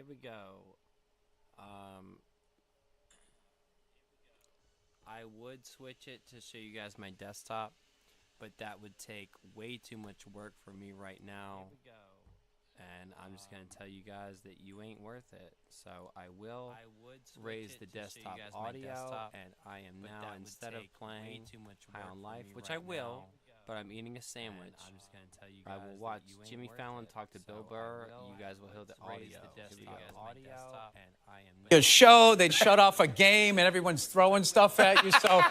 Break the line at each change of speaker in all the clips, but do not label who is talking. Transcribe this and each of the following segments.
Here we go. Um, I would switch it to show you guys my desktop, but that would take way too much work for me right now. Here we go. And I'm just gonna tell you guys that you ain't worth it. So I will raise the desktop audio, and I am now, instead of playing High on Life, which I will, but I'm eating a sandwich.
I'm just gonna tell you
I
guys
will
that
watch
you ain't
Jimmy
worth
Fallon
it.
talk to Bill
So
Burr.
I will
You guys will hear the
raise
audio.
the
Here we
desktop
go.
audio,
And I am
A
now.
show, they'd shut off a game, and everyone's throwing stuff at you. So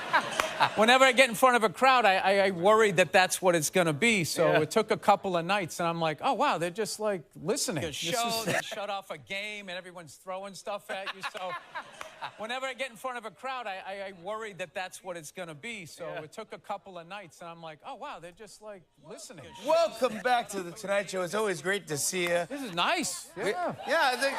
whenever I get in front of a crowd, I worry that that's what it's going to be. So it took a couple of nights, and I'm like, oh, wow, they're just like listening. A show, they'd shut off a game, and everyone's throwing stuff at you. So whenever I get in front of a crowd, I worry that that's what it's going to be. So it took a couple of nights, and I'm like, oh, wow, they're just like listening.
Welcome back to the Tonight Show. It's always great to see you.
This is nice. Yeah.
Yeah, I think.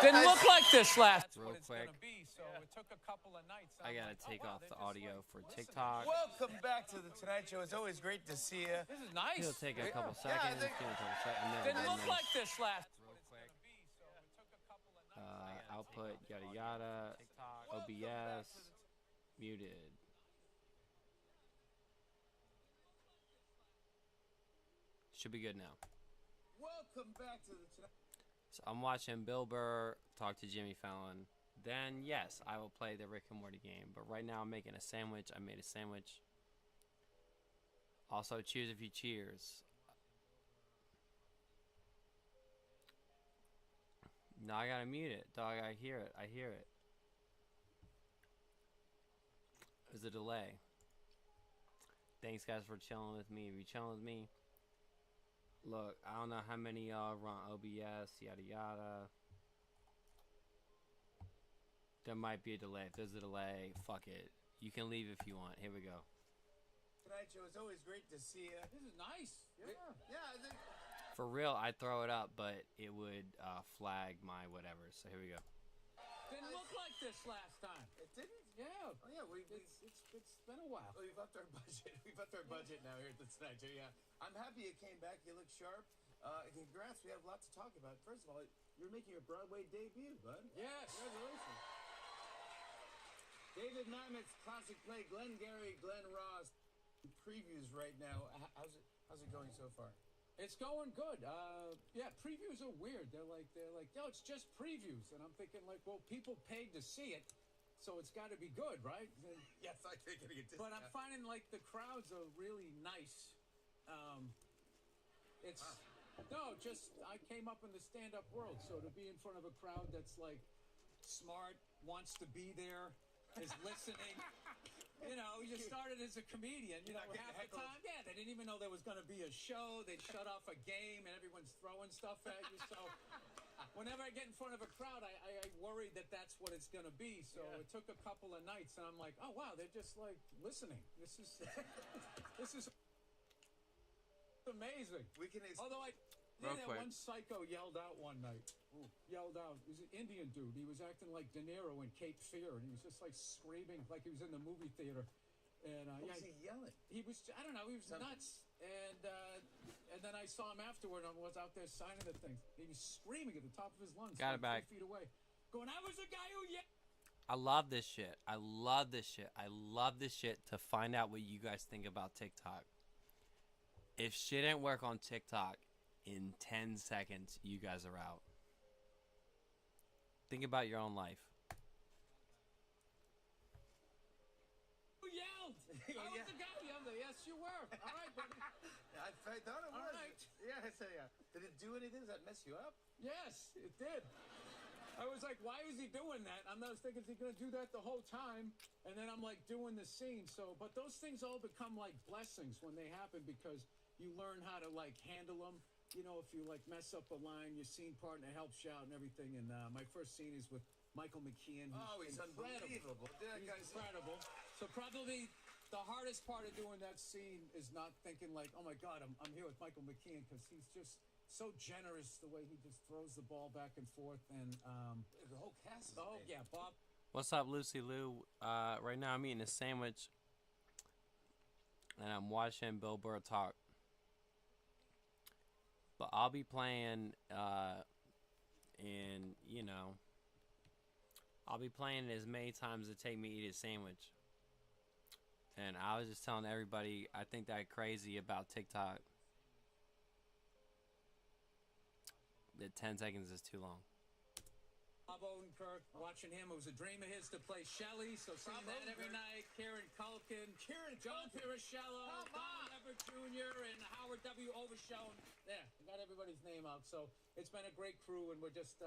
Didn't look like this last.
Real quick,
So it took a couple of nights.
I gotta take off the audio for TikTok.
Welcome back to the Tonight Show. It's always great to see you.
This is nice.
It'll take a couple
Yeah, I
seconds.
think-
Give me a couple seconds. I'm never
Didn't
doing
look
this.
like this last.
Real quick. Output yada yada. OBS muted. Should be good now.
Welcome back to the Tonight.
So I'm watching Bill Burr talk to Jimmy Fallon. Then yes, I will play the Rick and Morty game. But right now I'm making a sandwich. I made a sandwich. Also, cheers if you cheers. No, I gotta mute it, dog. I hear it. I hear it. There's a delay. Thanks, guys, for chilling with me. If you chilling with me, look, I don't know how many y'all run OBS, yada yada. There might be a delay. If there's a delay, fuck it. You can leave if you want. Here we go.
Tonight Show. It's always great to see you.
This is nice.
Yeah, I think.
For real, I'd throw it up, but it would flag my whatever. So here we go.
Didn't look like this last time.
It didn't.
Yeah.
Oh yeah,
It's been a while.
Oh, we've upped our budget. We've upped our budget now here at the Tonight Show. Yeah, I'm happy you came back. You look sharp. Congrats. We have lots to talk about. First of all, you're making your Broadway debut, bud.
Yes. Congratulations.
David Mamet's classic play, Glengarry Glen Ross. Previews right now. How's it going so far?
It's going good. Yeah, previews are weird. They're like, no, it's just previews, and I'm thinking like, well, people paid to see it, so it's got to be good, right?
Yes, I think getting a discount.
But I'm finding like the crowds are really nice. It's no, just I came up in the stand-up world, so to be in front of a crowd that's like smart, wants to be there, is listening. You know, you started as a comedian. You know,
You're not
half
getting
the time, yeah, they didn't even know there was going to be a show. They'd shut off a game, and everyone's throwing stuff at you. So, whenever I get in front of a crowd, I worry that that's what it's going to be. So it took a couple of nights, and I'm like, oh wow, they're just like listening. This is amazing.
We can.
Although
Real
that
quick.
one psycho yelled out one night. Yelled out. He was an Indian dude. He was acting like De Niro in Cape Fear, and he was just like screaming like he was in the movie theater. And
What was he yelling?
he was, I don't know, he was nuts. And then I saw him afterward, and I was out there signing the thing. He was screaming at the top of his lungs,
Got it
like
back.
3 feet away, going, "I was the guy who yelled."
I love this shit. I love this shit. I love this shit to find out what you guys think about TikTok. If shit didn't work on TikTok, in 10 seconds, you guys are out. Think about your own life.
Who yelled? I was the guy who yelled. Yes, you were. All right, buddy.
I thought it
All
was.
right.
Yeah, I said yeah. Did it do anything? Does that mess you up?
Yes, it did. I was like, why is he doing that? I was thinking, is he going to do that the whole time? And then I'm like doing the scene. So, but those things all become like blessings when they happen because you learn how to like handle them. You know, if you like mess up a line, your scene partner helps you out and everything. And my first scene is with Michael McKean.
He's unbelievable. That
He's
guy's
incredible. So probably the hardest part of doing that scene is not thinking like, oh my God, I'm here with Michael McKean because he's just so generous the way he just throws the ball back and forth. And
the whole cast. Is
oh
amazing.
yeah, Bob.
What's up, Lucy Lou? Right now I'm eating a sandwich, and I'm watching Bill Burr talk. But I'll be playing and I'll be playing it as many times as it take me to eat a sandwich. And I was just telling everybody, I think that crazy about TikTok. That 10 seconds is too long.
Bob Odenkirk, watching him, it was a dream of his to play Shelley, so seeing that every night. Kieran Culkin, John Pirichello, Don Everett Jr., and Howard W. Overshown. There, I got everybody's name out. So it's been a great crew, and we're just,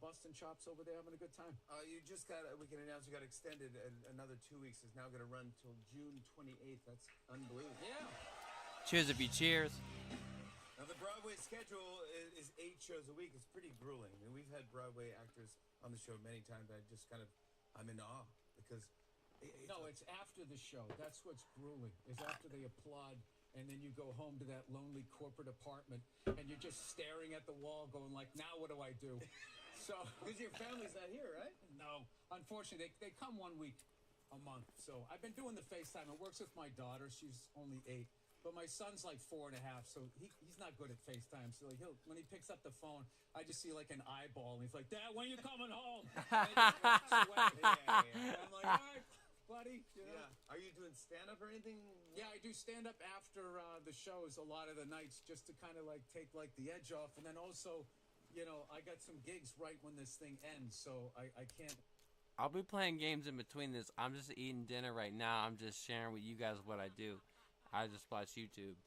busting chops over there, having a good time.
We can announce you got extended another 2 weeks. It's now going to run till June 28th. That's unbelievable.
Yeah.
Cheers if you cheers.
Now, the Broadway schedule is 8 shows a week. It's pretty grueling. I mean, we've had Broadway actors on the show many times. I'm in awe because...
It's after the show. That's what's grueling, is after they applaud, and then you go home to that lonely corporate apartment, and you're just staring at the wall going like, now what do I do? So...
Because your family's not here, right?
No. Unfortunately, they come 1 week a month. So I've been doing the FaceTime. It works with my daughter. She's only 8. But my son's like 4.5, so he's not good at FaceTime. So when he picks up the phone, I just see like an eyeball, and he's like, "Dad, when are you coming home?" And he just walks away. And I'm like, "All right, buddy."
Yeah. Are you doing stand-up or anything?
Yeah, I do stand-up after the shows a lot of the nights, just to kind of like take like the edge off. And then also, I got some gigs right when this thing ends, so I can't.
I'll be playing games in between this. I'm just eating dinner right now. I'm just sharing with you guys what I do. I just watch YouTube.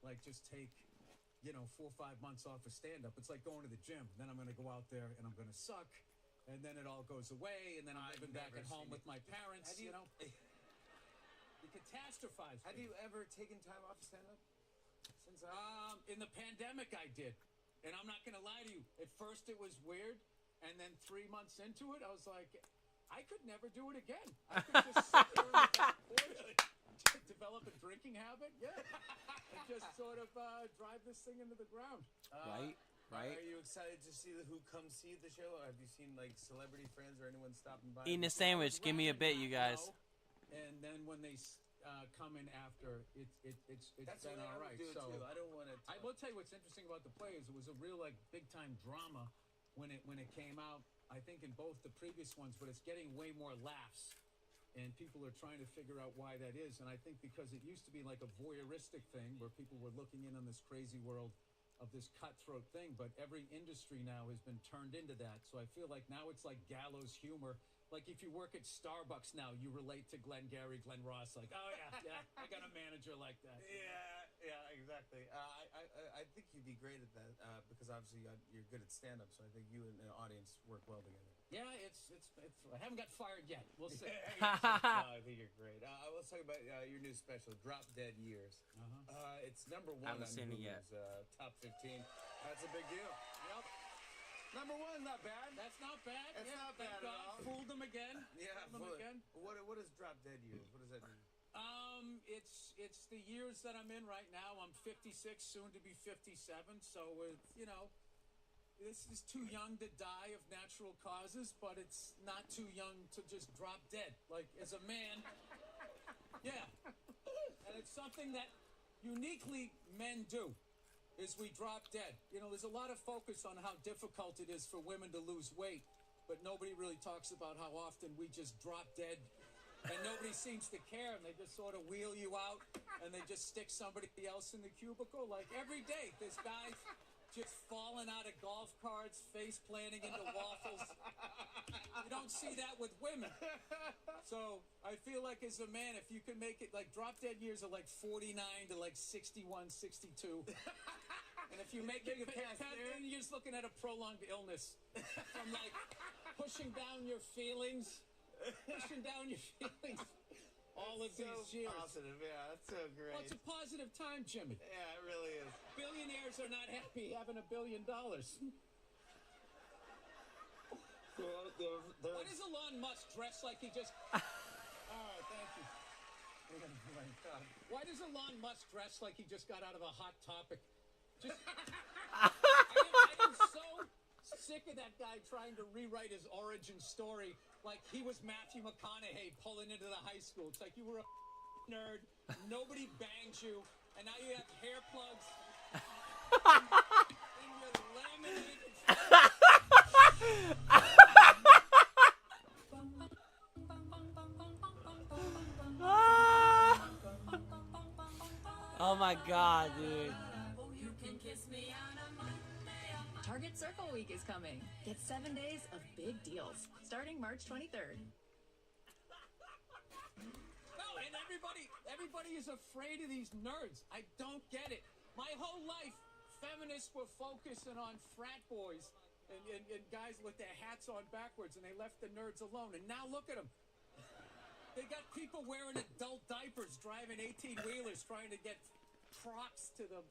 Like, just take, 4 or 5 months off of stand-up. It's like going to the gym. Then I'm going to go out there, and I'm going to suck. And then it all goes away, and then I'm living back at home with my parents, You catastrophize.
Have you ever taken time off of stand-up?
In the pandemic, I did. And I'm not going to lie to you. At first, it was weird. And then 3 months into it, I was like, I could never do it again. I could just sit there in the back porch. Develop a drinking habit, and just sort of drive this thing into the ground.
Right.
Are you excited to see who comes see the show? Have you seen like celebrity friends or anyone stopping by?
Eating a sandwich. Give me a bit, you guys.
And then when they come in after, it's been all right. So
I don't want to.
I will tell you what's interesting about the play is it was a real like big time drama when it came out. I think in both the previous ones, but it's getting way more laughs. And people are trying to figure out why that is. And I think because it used to be like a voyeuristic thing where people were looking in on this crazy world of this cutthroat thing. But every industry now has been turned into that. So I feel like now it's like gallows humor. Like if you work at Starbucks now, you relate to Glenn Gary, Glenn Ross. Like, oh, yeah, I got a manager like that.
Yeah, exactly. I think you'd be great at that because obviously you're good at stand-up. So I think you and the audience work well together.
Yeah, it's I haven't got fired yet. We'll see.
I think you're great. Let's talk about your new special, Drop Dead Years. It's number 1
Haven't
on
seen it
Hulu's
yet.
top 15. That's a big deal.
Yep.
Number 1, not bad.
That's not bad.
It's not bad at all.
Fooled them again.
Yeah,
Fooled them again.
What is Drop Dead Years? What does that mean?
It's the years that I'm in right now. I'm 56, soon to be 57. So this is too young to die of natural causes, but it's not too young to just drop dead. Like as a man, yeah. And it's something that uniquely men do. Is we drop dead. There's a lot of focus on how difficult it is for women to lose weight, but nobody really talks about how often we just drop dead and nobody seems to care, and they just sort of wheel you out and they just stick somebody else in the cubicle. Like every day, this guy's just falling out of golf carts, face planting into waffles. You don't see that with women. So I feel like as a man, if you can make it, like drop dead years are like 49 to like 61, 62. And if you make it past there, you're just looking at a prolonged illness from like pushing down your feelings, all of these years.
Positive, yeah, that's so great.
Well, it's a positive time, Jimmy.
Yeah, it really is.
Billionaires are not happy having $1 billion. Why does Elon Musk dress like he just... All right, thank you. Why does Elon Musk dress like he just got out of a Hot Topic? I am so sick of that guy trying to rewrite his origin story like he was Matthew McConaughey pulling into the high school. It's like you were a nerd, nobody banged you, and now you have hair plugs in your laminated
god, dude.
Target Circle Week is coming. Get 7 days of big deals starting March 23rd.
No, and everybody is afraid of these nerds. I don't get it. My whole life, feminists were focusing on frat boys and guys with their hats on backwards, and they left the nerds alone. And now look at them. They got people wearing adult diapers, driving 18-wheelers, trying to get Crocs to the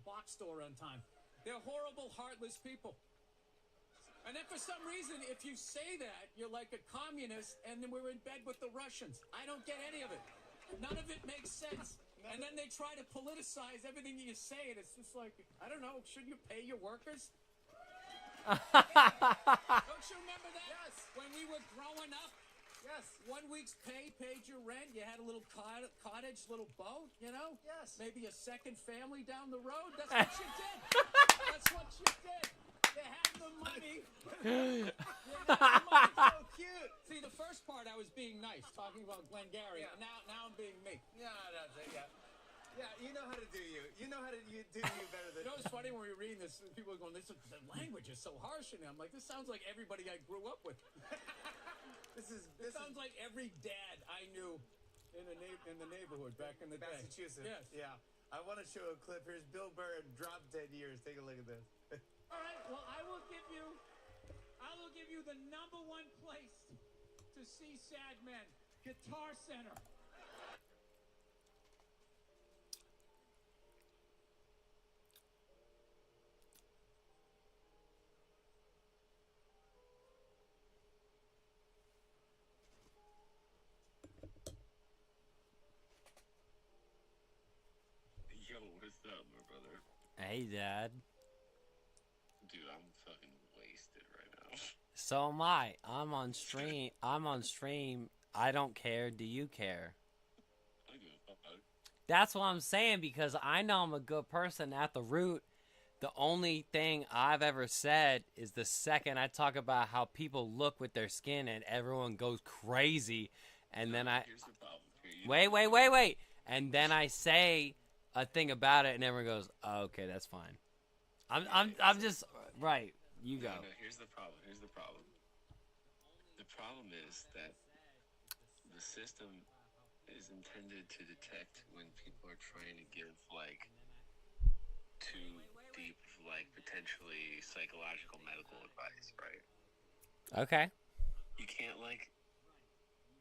box store on time. They're horrible, heartless people. And then for some reason, if you say that, you're like a communist, and then we're in bed with the Russians. I don't get any of it. None of it makes sense. And then they try to politicize everything you say, and it's just like, I don't know, shouldn't you pay your workers? Don't you remember that?
Yes.
When we were growing up?
Yes.
1 week's pay paid your rent. You had a little cottage, little boat, you know?
Yes.
Maybe a second family down the road. That's what you did. That's what you did. You had the money. You had the money.
So cute.
See, the first part I was being nice, talking about Glengarry.
Yeah.
And now I'm being me.
Yeah, that's it. Yeah. Yeah, you know how to do you. You know how to do you better than.
You know, it's funny when we were reading this, people are going, the language is so harsh in it. I'm like, this sounds like everybody I grew up with. This sounds like every dad I knew in the neighborhood back in the day.
Massachusetts.
Yes.
Yeah. I want to show a clip. Here's Bill Burr, drop 10 years. Take a look at this.
All right. Well, I will give you the number one place to see sad men, Guitar Center.
Yo, what's up, my brother?
Hey, Dad.
Dude, I'm fucking wasted right now.
So am I. I'm on stream. I don't care. Do you care?
I don't give a fuck.
That's what I'm saying, because I know I'm a good person at the root. The only thing I've ever said is the second I talk about how people look with their skin and everyone goes crazy, and then
Here's the problem. Here,
wait. And then I say a thing about it and everyone goes, oh, okay, that's fine. I'm just right. You go.
No, here's the problem. The problem is that the system is intended to detect when people are trying to give, like, too deep, like, potentially psychological medical advice, right?
Okay.
You can't, like,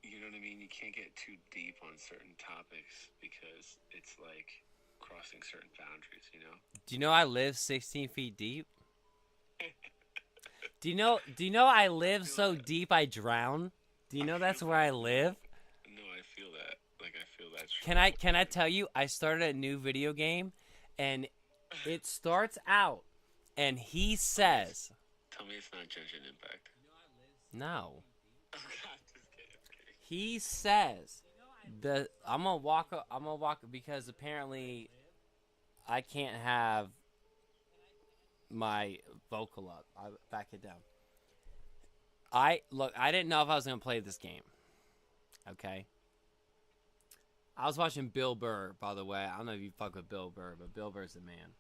you know what I mean? You can't get too deep on certain topics because it's, like, crossing certain boundaries, you know?
Do you know I live 16 feet deep? Do you know I live so deep I drown? Do you know that's where I live?
No, I feel that. Like, I feel that's
Can I tell you, I started a new video game, and it starts out, and he says,
Tell me it's not Genshin Impact.
no.
Oh, God, just kidding.
He says, I'm gonna walk because apparently I can't have my vocal up. I back it down. I didn't know if I was gonna play this game. Okay. I was watching Bill Burr, by the way. I don't know if you fuck with Bill Burr, but Bill Burr's the man.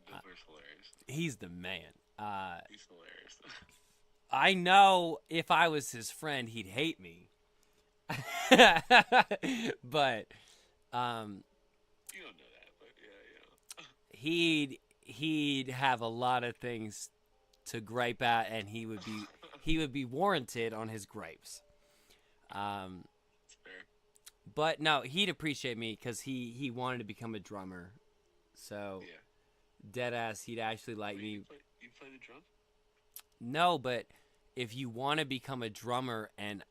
Bill Burr's hilarious.
He's the man.
He's hilarious.
I know if I was his friend, he'd hate me. But
You don't know that, but yeah.
he'd have a lot of things to gripe at, and he would be warranted on his gripes.
It's fair.
But no, he'd appreciate me because he wanted to become a drummer. So
Yeah.
dead ass, he'd actually like me.
You play the drum?
No, but if you want to become a drummer, and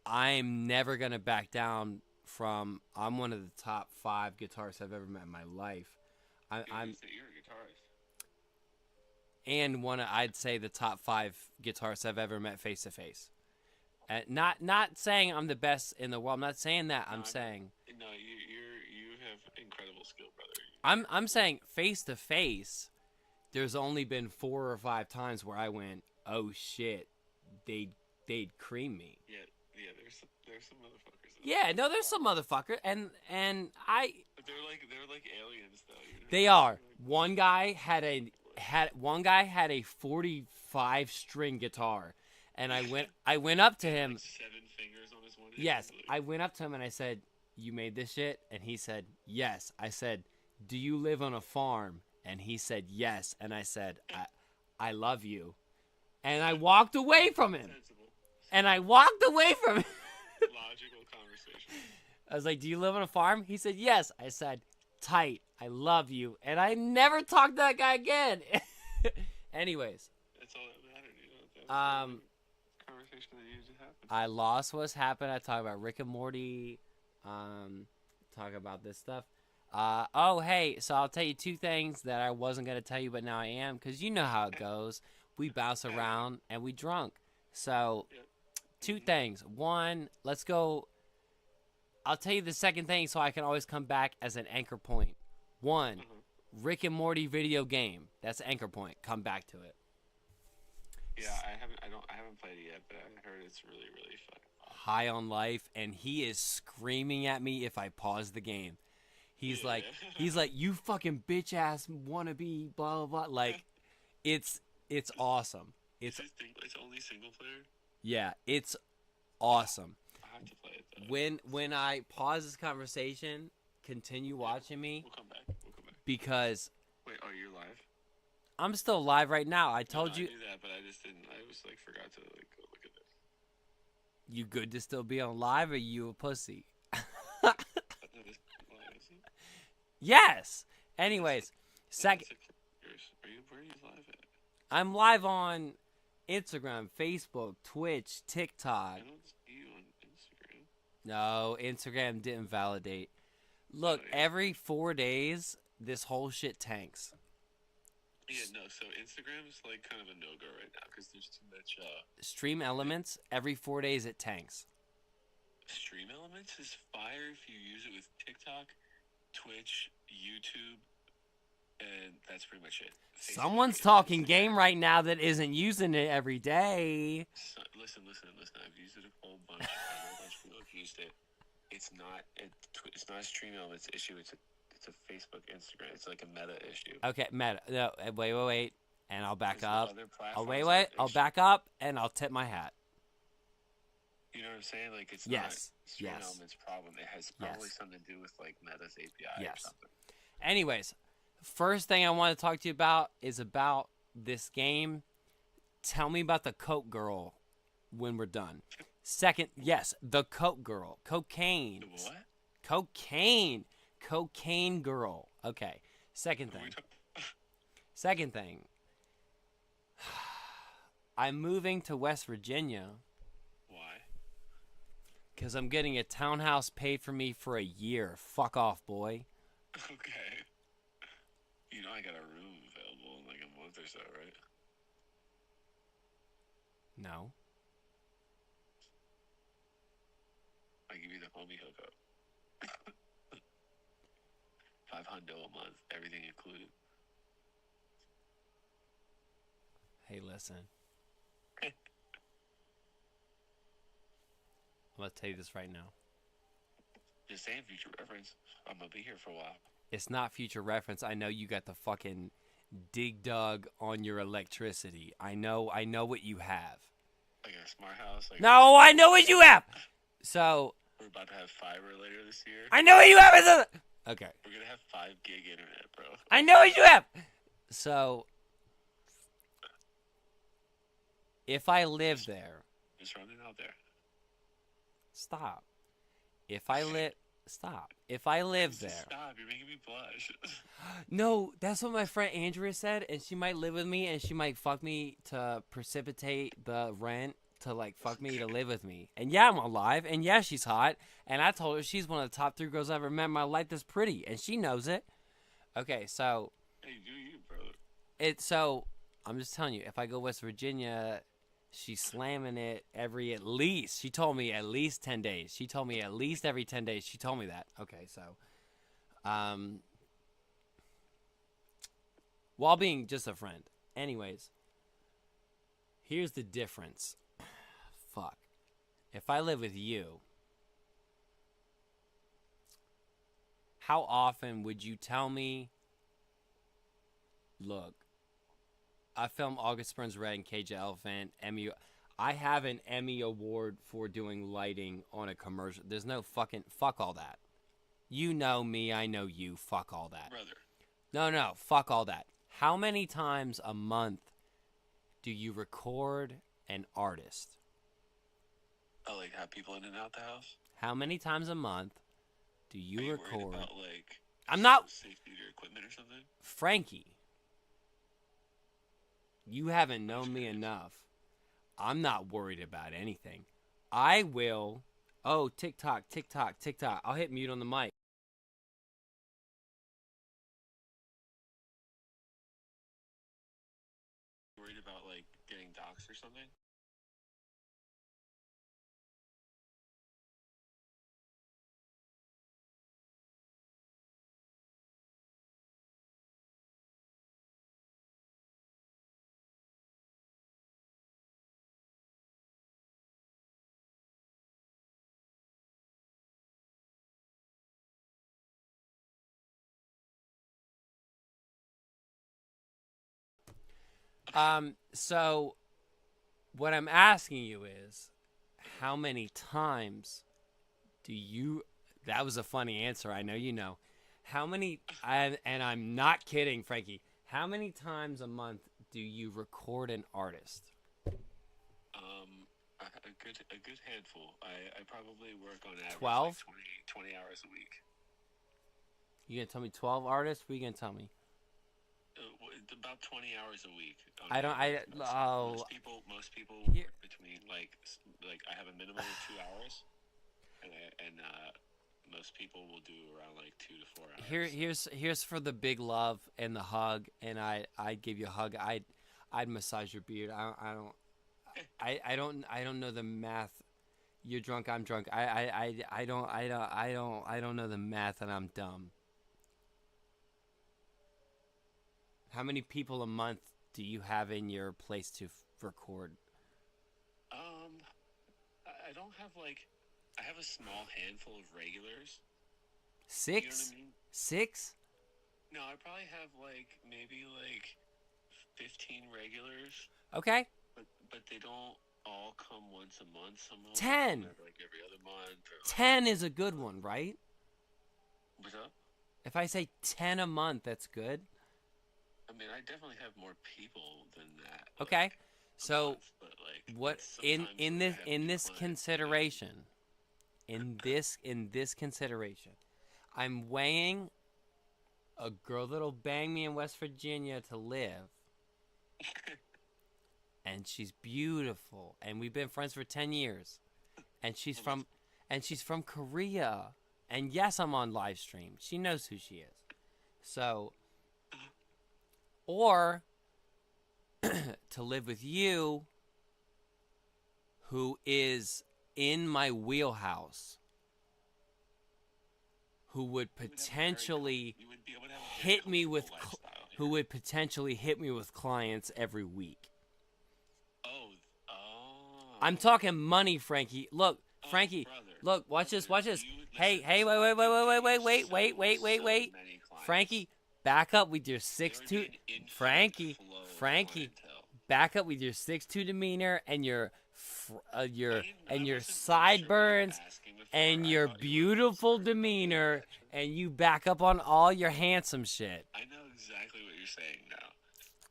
I'm never gonna back down from, I'm one of the top 5 guitarists I've ever met in my life.
You're a guitarist.
And I'd say the top 5 guitarists I've ever met face to face. Not saying I'm the best in the world. I'm not saying that. I'm saying
No, you have incredible skill, brother.
I'm saying face to face. There's only been 4 or 5 times where I went, oh shit, they'd cream me.
Yeah. There's some motherfuckers.
Yeah, no, there's some motherfucker, and I.
But they're like aliens though. You know?
They are. One guy had a 45 string guitar, and I went up to him.
Like 7 fingers on his one hand.
Yes,
Like,
I went up to him and I said, "You made this shit?" And he said, "Yes." I said, "Do you live on a farm?" And he said, "Yes." And I said, I love you." And I walked away from him.
sensible, logical conversation.
I was like, "Do you live on a farm?" He said, "Yes." I said, "Tight. I love you." And I never talked to that guy again. Anyways,
That's all that mattered, you know. That was the conversation that needed to happen.
I lost what's happened. I talk about Rick and Morty. Talk about this stuff. Oh, hey, so I'll tell you 2 things that I wasn't going to tell you, but now I am, because you know how it goes. We bounce around and we drunk. So, 2 things. 1, let's go. I'll tell you the second thing so I can always come back as an anchor point. 1, Rick and Morty video game. That's anchor point. Come back to it.
Yeah, I haven't played it yet, but I heard it's really, really fun.
High on life, and he is screaming at me if I pause the game. He's like, "You fucking bitch ass wannabe, blah blah blah." Like, it's awesome. It's
only single player.
Yeah, it's awesome.
I have to play it though.
When I pause this conversation, continue watching me
We'll come back.
because
Wait, are you live?
I'm still live right now. I told you.
I knew that, but I just didn't. I was like forgot to like go look at this.
You good to still be on live, or you a pussy? Yes. Anyways, second.
Where are you live at?
I'm live on Instagram, Facebook, Twitch, TikTok.
I don't see you on Instagram.
No, Instagram didn't validate. Look, every 4 days, this whole shit tanks.
Yeah, no. So Instagram's like kind of a no-go right now because there's too much.
Stream Elements, every 4 days it tanks.
Stream Elements is fire if you use it with TikTok, Twitch, YouTube, and that's pretty much it. Facebook
Someone's
and
talking
Instagram.
game right now that isn't using it every day.
So, listen. I've used it a whole bunch. I know a bunch of people have used it. It's not a Stream Elements issue. It's a Facebook, Instagram. It's like a meta issue.
Okay, Meta. No, wait. And I'll back
There's
up.
other
Oh,
platforms
wait.
that
I'll
issue-
back up and I'll tip my hat.
You know what I'm saying? Like it's
Yes,
not Stream
yes.
Elements' problem. It has probably something to do with like Meta's API or
Yes.
something.
Anyways, first thing I want to talk to you about is about this game. Tell me about the Coke girl when we're done. Second, yes, the Coke girl. Cocaine.
The what?
Cocaine girl. Okay. Second
What are we
thing.
talking-
Second thing. I'm moving to West Virginia
Why?
because I'm getting a townhouse paid for me for a year. Fuck off, boy.
Okay. You know I got a room available in like a month or so, right?
No.
I give you the homie hookup. $500 a month, everything included.
Hey, listen. I'm going to tell you this right now.
Just saying, future reference. I'm gonna be here for a while.
It's not future reference. I know you got the fucking dig dug on your electricity. I know what you have.
Like a smart house. Like
No, I know what you have. So,
we're about to have fiber later this year.
I know what you have. Okay.
We're gonna have 5 gig internet, bro.
I know what you have. So, if I live there,
Just running out there.
stop. If I live there.
Stop! You're making me blush.
No, that's what my friend Andrea said, and she might live with me, and she might fuck me to precipitate the rent to like fuck me to live with me. And yeah, I'm alive, and yeah, she's hot, and I told her she's one of the top 3 girls I've ever met in my life that's pretty, and she knows it. Okay, so
Hey, do you, brother?
I'm just telling you, if I go West Virginia, she's slamming it at least. She told me at least 10 days. She told me at least every 10 days. She told me that. Okay, so, while being just a friend. Anyways, here's the difference. Fuck. If I live with you, how often would you tell me, look, I filmed August Burns Red and Cage the Elephant, Emmy. I have an Emmy award for doing lighting on a commercial. There's no fuck all that. You know me, I know you, fuck all that.
Brother.
No, fuck all that. How many times a month do you record an artist?
Oh, like have people in and out the house?
How many times a month do you
Are you
record?
worried about, like,
I'm not,
safety of your equipment or something?
Frankie. You haven't known me enough. I'm not worried about anything. I will. Oh, TikTok. I'll hit mute on the mic.
Worried about, like, getting doxxed or something?
So what I'm asking you is, how many times do you, that was a funny answer, I know you know. How many, and I'm not kidding, Frankie, how many times a month do you record an artist?
A good handful. I probably work on average
12?
like 20 hours a week.
You gonna tell me 12 artists? What are you gonna tell me?
About 20 hours a week.
I don't,
Most people
Here-
work between like I have a minimum of 2 hours, and most people will do around like 2 to 4 hours.
Here's for the big love and the hug, and I'd give you a hug. I'd massage your beard. I don't know the math. You're drunk, I'm drunk. I don't know the math, and I'm dumb. How many people a month do you have in your place to record?
I don't have like, I have a small handful of regulars.
6?
You know what I mean?
6?
No, I probably have like maybe like 15 regulars.
Okay.
But they don't all come once a month. Some of them
10.
come like every other month. Or like,
10 is a good one, right?
what's up?
If I say 10 a month, that's good.
I mean, I definitely have more people than that.
Okay.
Like, a
So
month, but, like,
what
sometimes,
in
like, I have
this
clients,
consideration, in this consideration, I'm weighing a girl that'll bang me in West Virginia to live. And she's beautiful, and we've been friends for 10 years. And she's from Korea. And yes, I'm on live stream. She knows who she is. So, or to live with you, who is in my wheelhouse, who would potentially
you would be able to have a very
hit me with
comfortable lifestyle here.
who would potentially hit me with clients every week.
Oh.
I'm talking money, Frankie. Look,
Oh,
Frankie.
brother,
Look, watch this.
brother,
Watch this.
you-
Hey,
listen,
hey,
listen,
wait,
so many clients.
Frankie, back up with your
There would
6'2".
be an infinite
Frankie,
flow of
Frankie,
clientele.
back up with your 6'2" demeanor and your
I wasn't
sideburns
asking before.
and
I
your
thought you were
beautiful
concerned about the
demeanor,
reaction.
and you back up on all your handsome shit.
I know exactly what you're saying now.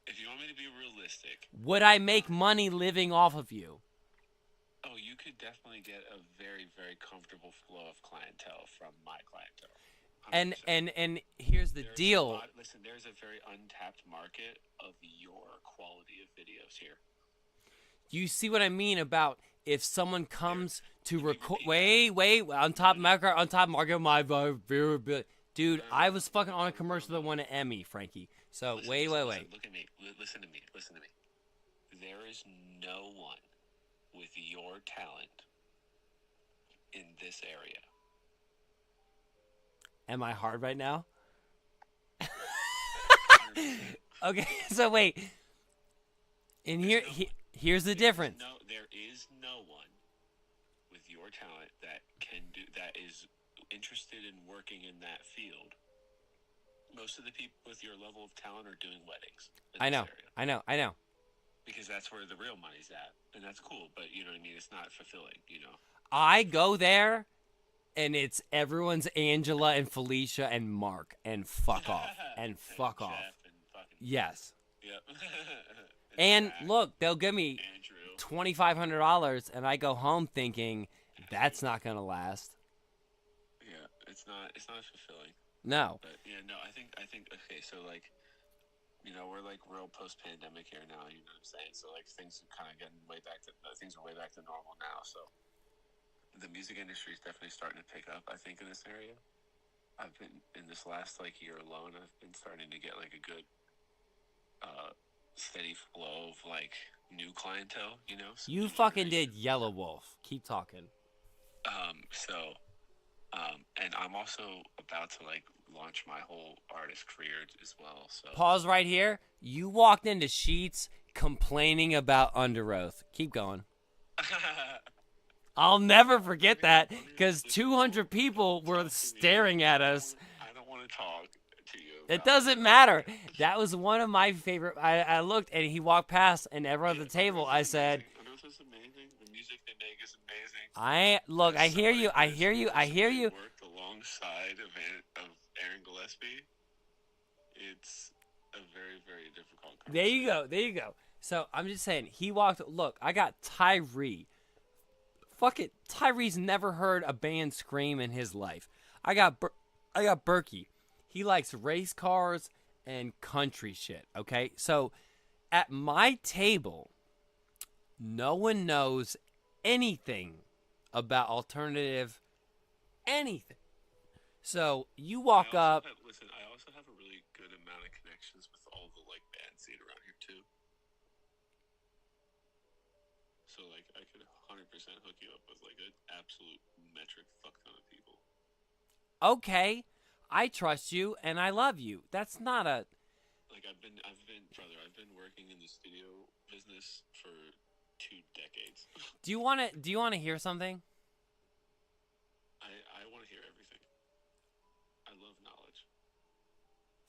If you want me to be realistic,
Would I make money living off of you?
oh, you could definitely get a very, very comfortable flow of clientele from my clientele. 100%.
And here's the
There's a
deal.
lot- listen, there's a very untapped market of your quality of videos here.
You see what I mean about if someone comes to
Let me
record?
repeat
Wait, on top market, my variability. Dude, I was fucking on a commercial that won an Emmy, Frankie. So
Listen,
wait.
listen, look at me. Listen to me. There is no one with your talent in this area.
Am I hard right now?
100%.
Okay, so wait. And here's the difference.
There is no one with your talent that can do that is interested in working in that field, most of the people with your level of talent are doing weddings in
I
this
know.
area.
I know.
Because that's where the real money's at, and that's cool. But you know what I mean? It's not fulfilling, you know.
I go there, and it's everyone's Angela and Felicia and Mark, and fuck off, and fuck
Jeff
off.
and fucking
Yes.
Yep.
And
Zach,
look, they'll give me
Andrew.
$2,500, and I go home thinking that's not gonna last.
Yeah, it's not fulfilling.
No.
But yeah, no, I think okay, so like, you know, we're like real post-pandemic here now. You know what I'm saying? So like things are kind of getting way back to normal now. So the music industry is definitely starting to pick up. I think in this area, I've been in this last like year alone. I've been starting to get like a good, steady flow of like new clientele. You know, some
You
new
fucking
generation.
did Yellow Wolf. Keep talking.
And I'm also about to like launch my whole artist career as well. So
Pause right here. You walked into Sheets complaining about Under Oath. Keep going. I'll never forget that because 200 people were staring at us.
I don't want to talk to you.
It
about
doesn't matter. That was one of my favorite. I looked and he walked past, and everyone at the table, I said,
Under Oath is amazing. The music they make is amazing.
I hear you. I hear you. I hear you.
Worked alongside of Aaron Gillespie. It's a very, very difficult.
There you go. There you go. So I'm just saying, he walked. Look, I got Tyree. Fuck it. Tyree's never heard a band scream in his life. I got Berkey. He likes race cars and country shit. Okay, so at my table, no one knows anything about alternative anything. So you walk up.
Listen, I also have a really good amount of connections with all the like band scene around here too. So like I could 100% hook you up with like an absolute metric fuck ton of people.
Okay, I trust you and I love you. That's not a.
Like I've been working in the studio business for 2 decades.
Do you want to hear something?
I want to hear everything. I love knowledge.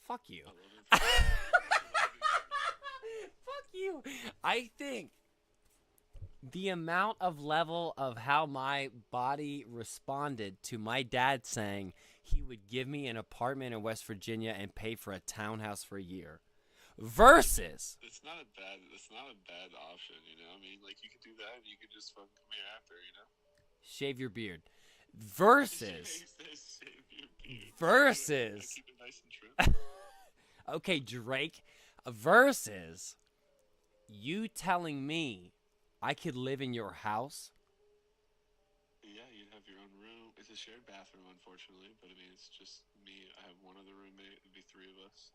Fuck you.
I love information.
Fuck you. I think the amount of level of how my body responded to my dad saying he would give me an apartment in West Virginia and pay for a townhouse for a year versus
It's not a bad option, you know. I mean, like you could do that, and you could just fucking come here after, you know.
shave your beard versus versus
Keep it nice and trim.
okay, Drake, versus you telling me I could live in your house.
Yeah, you'd have your own room. It's a shared bathroom, unfortunately, but I mean, it's just me. I have one other roommate. It'd be 3 of us.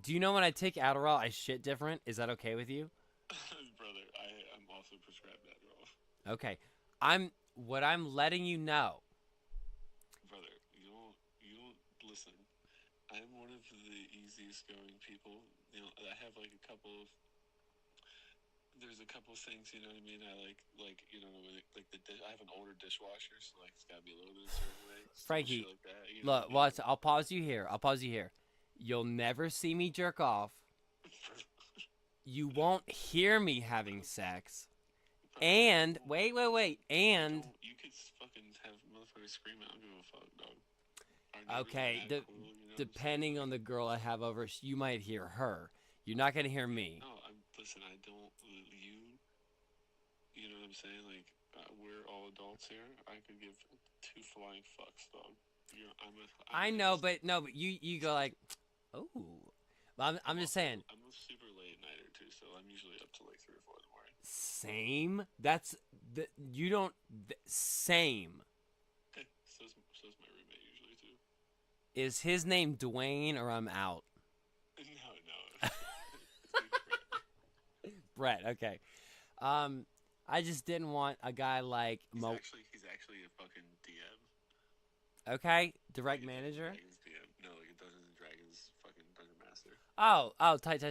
Do you know when I take Adderall, I shit different? Is that okay with you?
Brother, I'm also prescribed Adderall.
Okay. What I'm letting you know.
Brother, you don't listen. I'm one of the easiest going people. You know, I have like there's a couple things, you know what I mean? I like you know, like I have an older dishwasher, so like it's gotta be a little bit of a certain way.
Frankie,
shit like that, you know
look,
what I mean?
I'll pause you here. You'll never see me jerk off. You won't hear me having sex. And wait. And
You could fucking have motherfuckers screaming. I don't give a fuck, dog. Our neighbors are
okay,
mad cool, you know what I'm
depending on the girl I have over, you might hear her. You're not gonna hear me.
No, listen, I don't. You know what I'm saying? Like, we're all adults here. I could give 2 flying fucks, dog.
I know, but you go like, oh. I'm just saying.
I'm a super late nighter too, so I'm usually up to like 3 or 4 in the morning.
Same. That's the you don't same.
Okay, so's my roommate usually too.
Is his name Dwayne or I'm out?
No.
Brett. Okay. I just didn't want a guy like
He's actually a fucking DM.
Okay, direct manager.
Dragons DM. No, like a Dungeons and Dragons fucking dungeon master.
Oh, tight.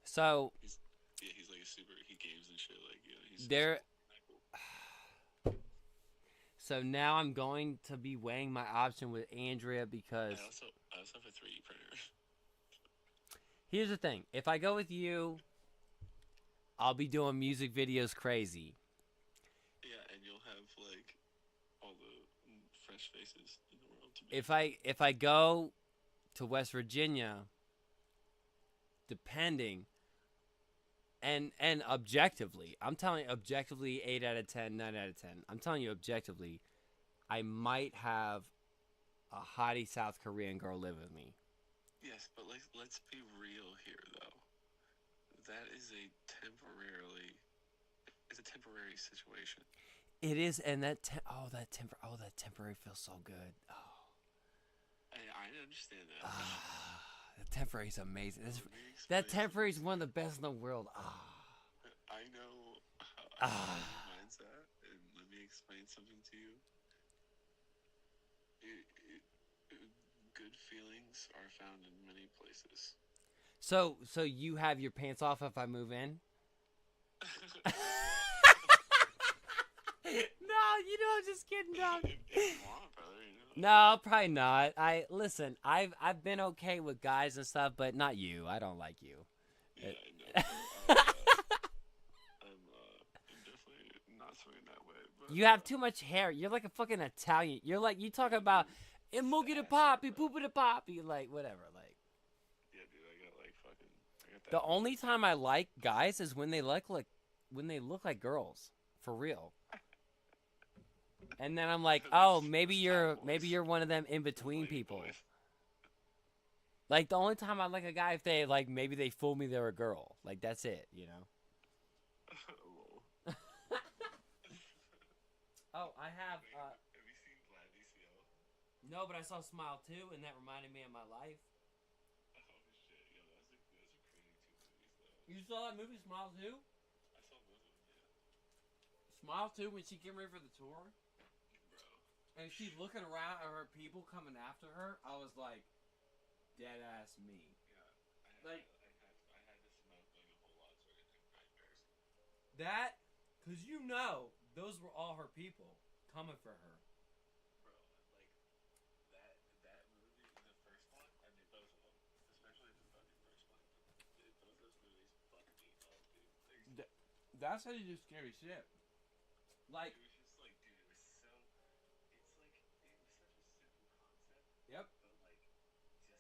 So
He's like a super. He games and shit. Like, you know, he's
there.
cool.
So now I'm going to be weighing my option with Andrea because
I also have a 3D printer.
here's the thing. If I go with you, I'll be doing music videos crazy.
Yeah, and you'll have like all the fresh faces in the world to be.
If I go to West Virginia, depending and objectively, I'm telling you objectively 8 out of 10, 9 out of 10. I'm telling you objectively, I might have a hottie South Korean girl live with me.
Yes, but let's be real here though. That is it's a temporary situation.
It is, and that temporary feels so good. Oh,
I understand that.
the temporary is amazing.
Let me
That
explain
temporary is one of the best in the world.
I know how your mind's at, and let me explain something to you. Good feelings are found in many places.
So you have your pants off if I move in? No, I'm just kidding, dog.
If you want, brother,
No, probably not. I've been okay with guys and stuff, but not you. I don't like you.
Yeah, I know. I'm definitely not swinging that way. But,
You have too much hair. You're like a fucking Italian. You're like you talk about moogie the poppy, poopy the poppy, like whatever. Like
yeah, dude, I got that.
the only time I like guys is when they look like girls, for real. And then I'm like, oh, maybe you're one of them in between
Lady
people.
boys.
Like the only time I like a guy if they like maybe they fool me they're a girl. Like that's it, you know.
Lol.
Oh, I have.
Have you seen Glad DCL?
No, but I saw Smile 2, and that reminded me of my life.
Oh shit, yo, those are crazy 2 movies though.
You saw that movie, Smile 2?
I saw both of them, yeah.
Smile 2 when she came ready for the tour,
Bro.
and she's looking around at her people coming after her. I was like, dead ass me.
Yeah.
Like-
I had to smoke like a whole lot so I could drink my embarrassing.
That, cause those were all her people coming for her.
Bro, like that movie, the first one, I mean both of them, especially the fucking first one. Dude, both those movies fucked me up, dude.
That's how you do scary shit. Like,
It was just like, dude, it was such a simple concept.
yep.
But like,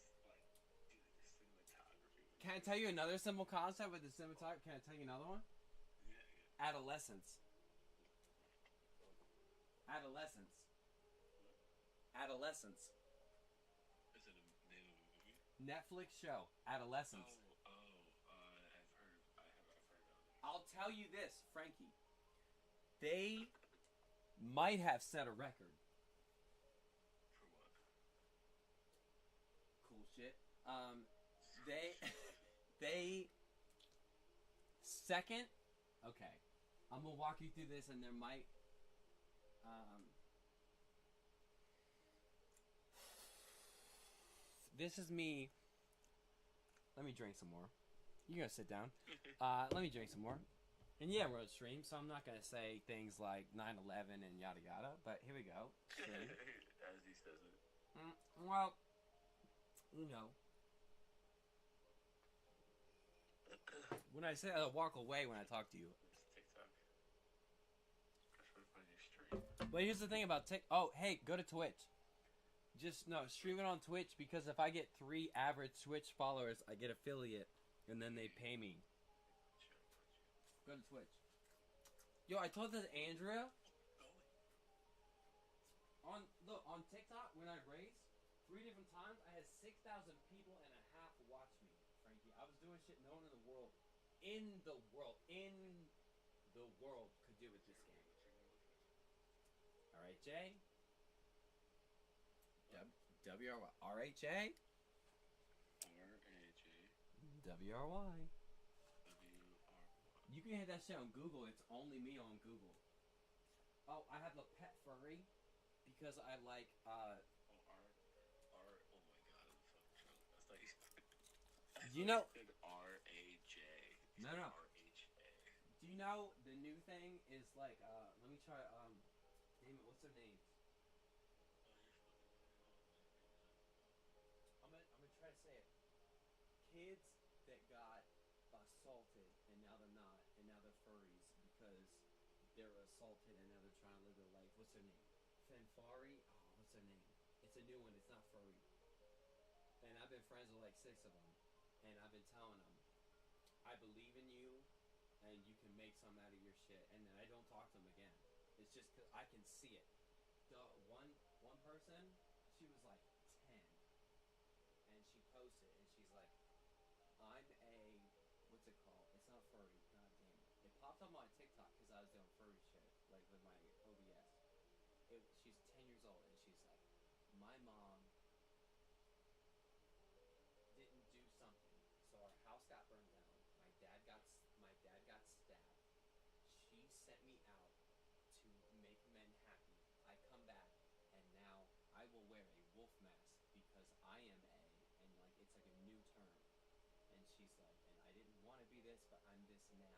just like, dude, the cinematography. Was
Can I tell you another simple concept with the cinematography? Can I tell you another one?
yeah.
Adolescence. Adolescence. Adolescence.
Is it a name of a movie?
Netflix show. Adolescence.
I've heard of it.
I'll tell you this, Frankie. They might have set a record.
For what?
Cool shit. They second. Okay, I'm gonna walk you through this, and there might. This is me. Let me drink some more. You're gonna sit down. Let me drink some more. And yeah, we're on stream, so I'm not gonna say things like 9/11 and yada yada. But here we go. Stream.
As he says it.
Well, you know, when I say I walk away when I talk to you.
It's TikTok. I'm trying to find your stream.
But here's the thing about Oh, hey, go to Twitch. Just no, stream it on Twitch because if I get 3 average Twitch followers, I get affiliate, and then they pay me. Go to Twitch. Yo, I told this Andrea. On TikTok when I raised 3 different times, I had 6,000 people and a half watch me, Frankie. I was doing shit no one in the world could do with this game. All right, Jay. W-R-Y. W-R-Y. You can hit that shit on Google. It's only me on Google. Oh, I have the pet furry because I like
Oh my god, I'm fucking drunk.
Do you know?
R-A-J.
No, no.
R-H-A.
Do you know the new thing is like? Let me try. Damn it, what's her name? kids that got assaulted and now they're not, and now they're furries because they're assaulted and now they're trying to live their life. What's their name? Fenfari? Oh, what's their name? It's a new one. It's not furry. And I've been friends with like 6 of them, and I've been telling them, I believe in you, and you can make something out of your shit. And then I don't talk to them again. It's just 'cause I can see it. The one person, she was like 10, and she posted, and she's like, I'm a, what's it called? It's not furry. God damn it. It popped up on TikTok because I was doing furry shit, like with my OBS. She's 10 years old, and she's like, my mom didn't do something, so our house got burned down. My dad got stabbed. She sent me out to make men happy. I come back, and now I will wear a wolf mask because I am and like it's like a new term. And she's like, and I didn't want to be this, but I'm this now,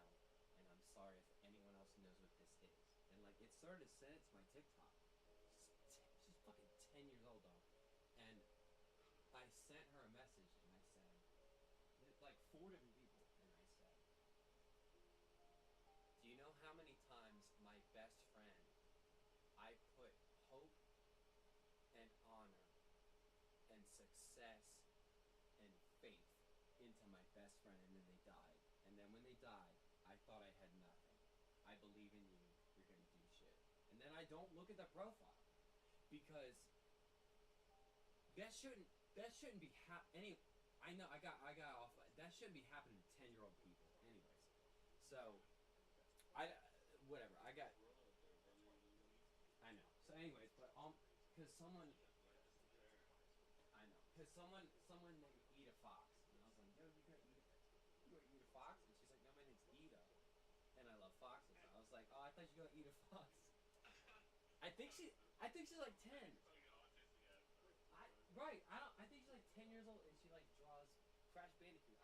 and I'm sorry if anyone else knows what this is. And like it started to send it to my TikTok. She's fucking 10 years old, dog. And I sent her a message, and I said, like 4 different people, and I said, do you know how many times my best friend, I put hope and honor and success and faith into my best friend, and then they died. And then when they died, I thought I had nothing. I believe in you. You're gonna do shit. And then I don't look at the profile because that shouldn't be I know I got off. That shouldn't be happening to 10-year-old people, anyways. So whatever. I know. So anyways, but because someone named Ida Fox, and I was like, yo, you gonna eat a fox? And she's like, no, my name's Ida, and I love foxes. I was like, oh, I thought you were gonna eat a fox. I think she's like 10. I think she's like 10 years old, and she like draws Crash Bandicoot.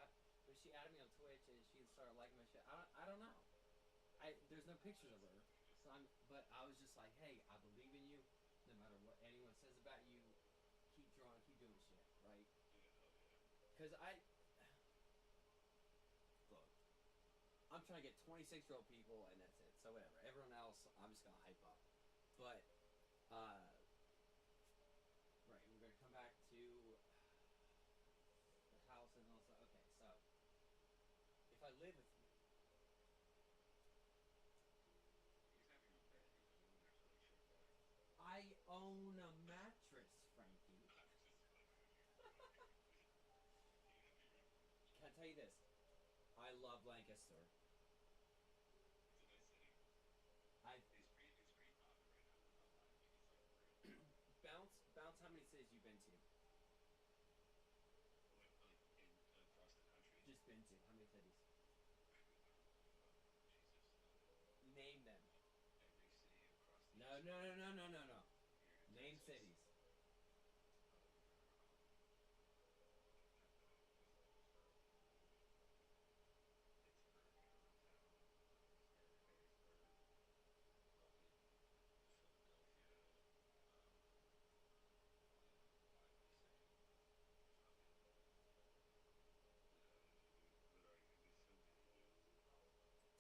But she added me on Twitch, and she started liking my shit. I don't know. There's no pictures of her, but I was just like, hey, I believe in you. No matter what anyone says about you, keep drawing, keep doing shit, right? Because look, I'm trying to get 26-year-old people, and that's it. So whatever. Everyone else, I'm just gonna hype up. But right, we're gonna come back to the house and also. Okay, so if I live with you. I own a mattress, Frankie. Can I tell you this? I love Lancaster. Bounce. How many cities you've been to?
Across the country.
Just been to how many cities? Name them.
Every city across the
No. Name cities.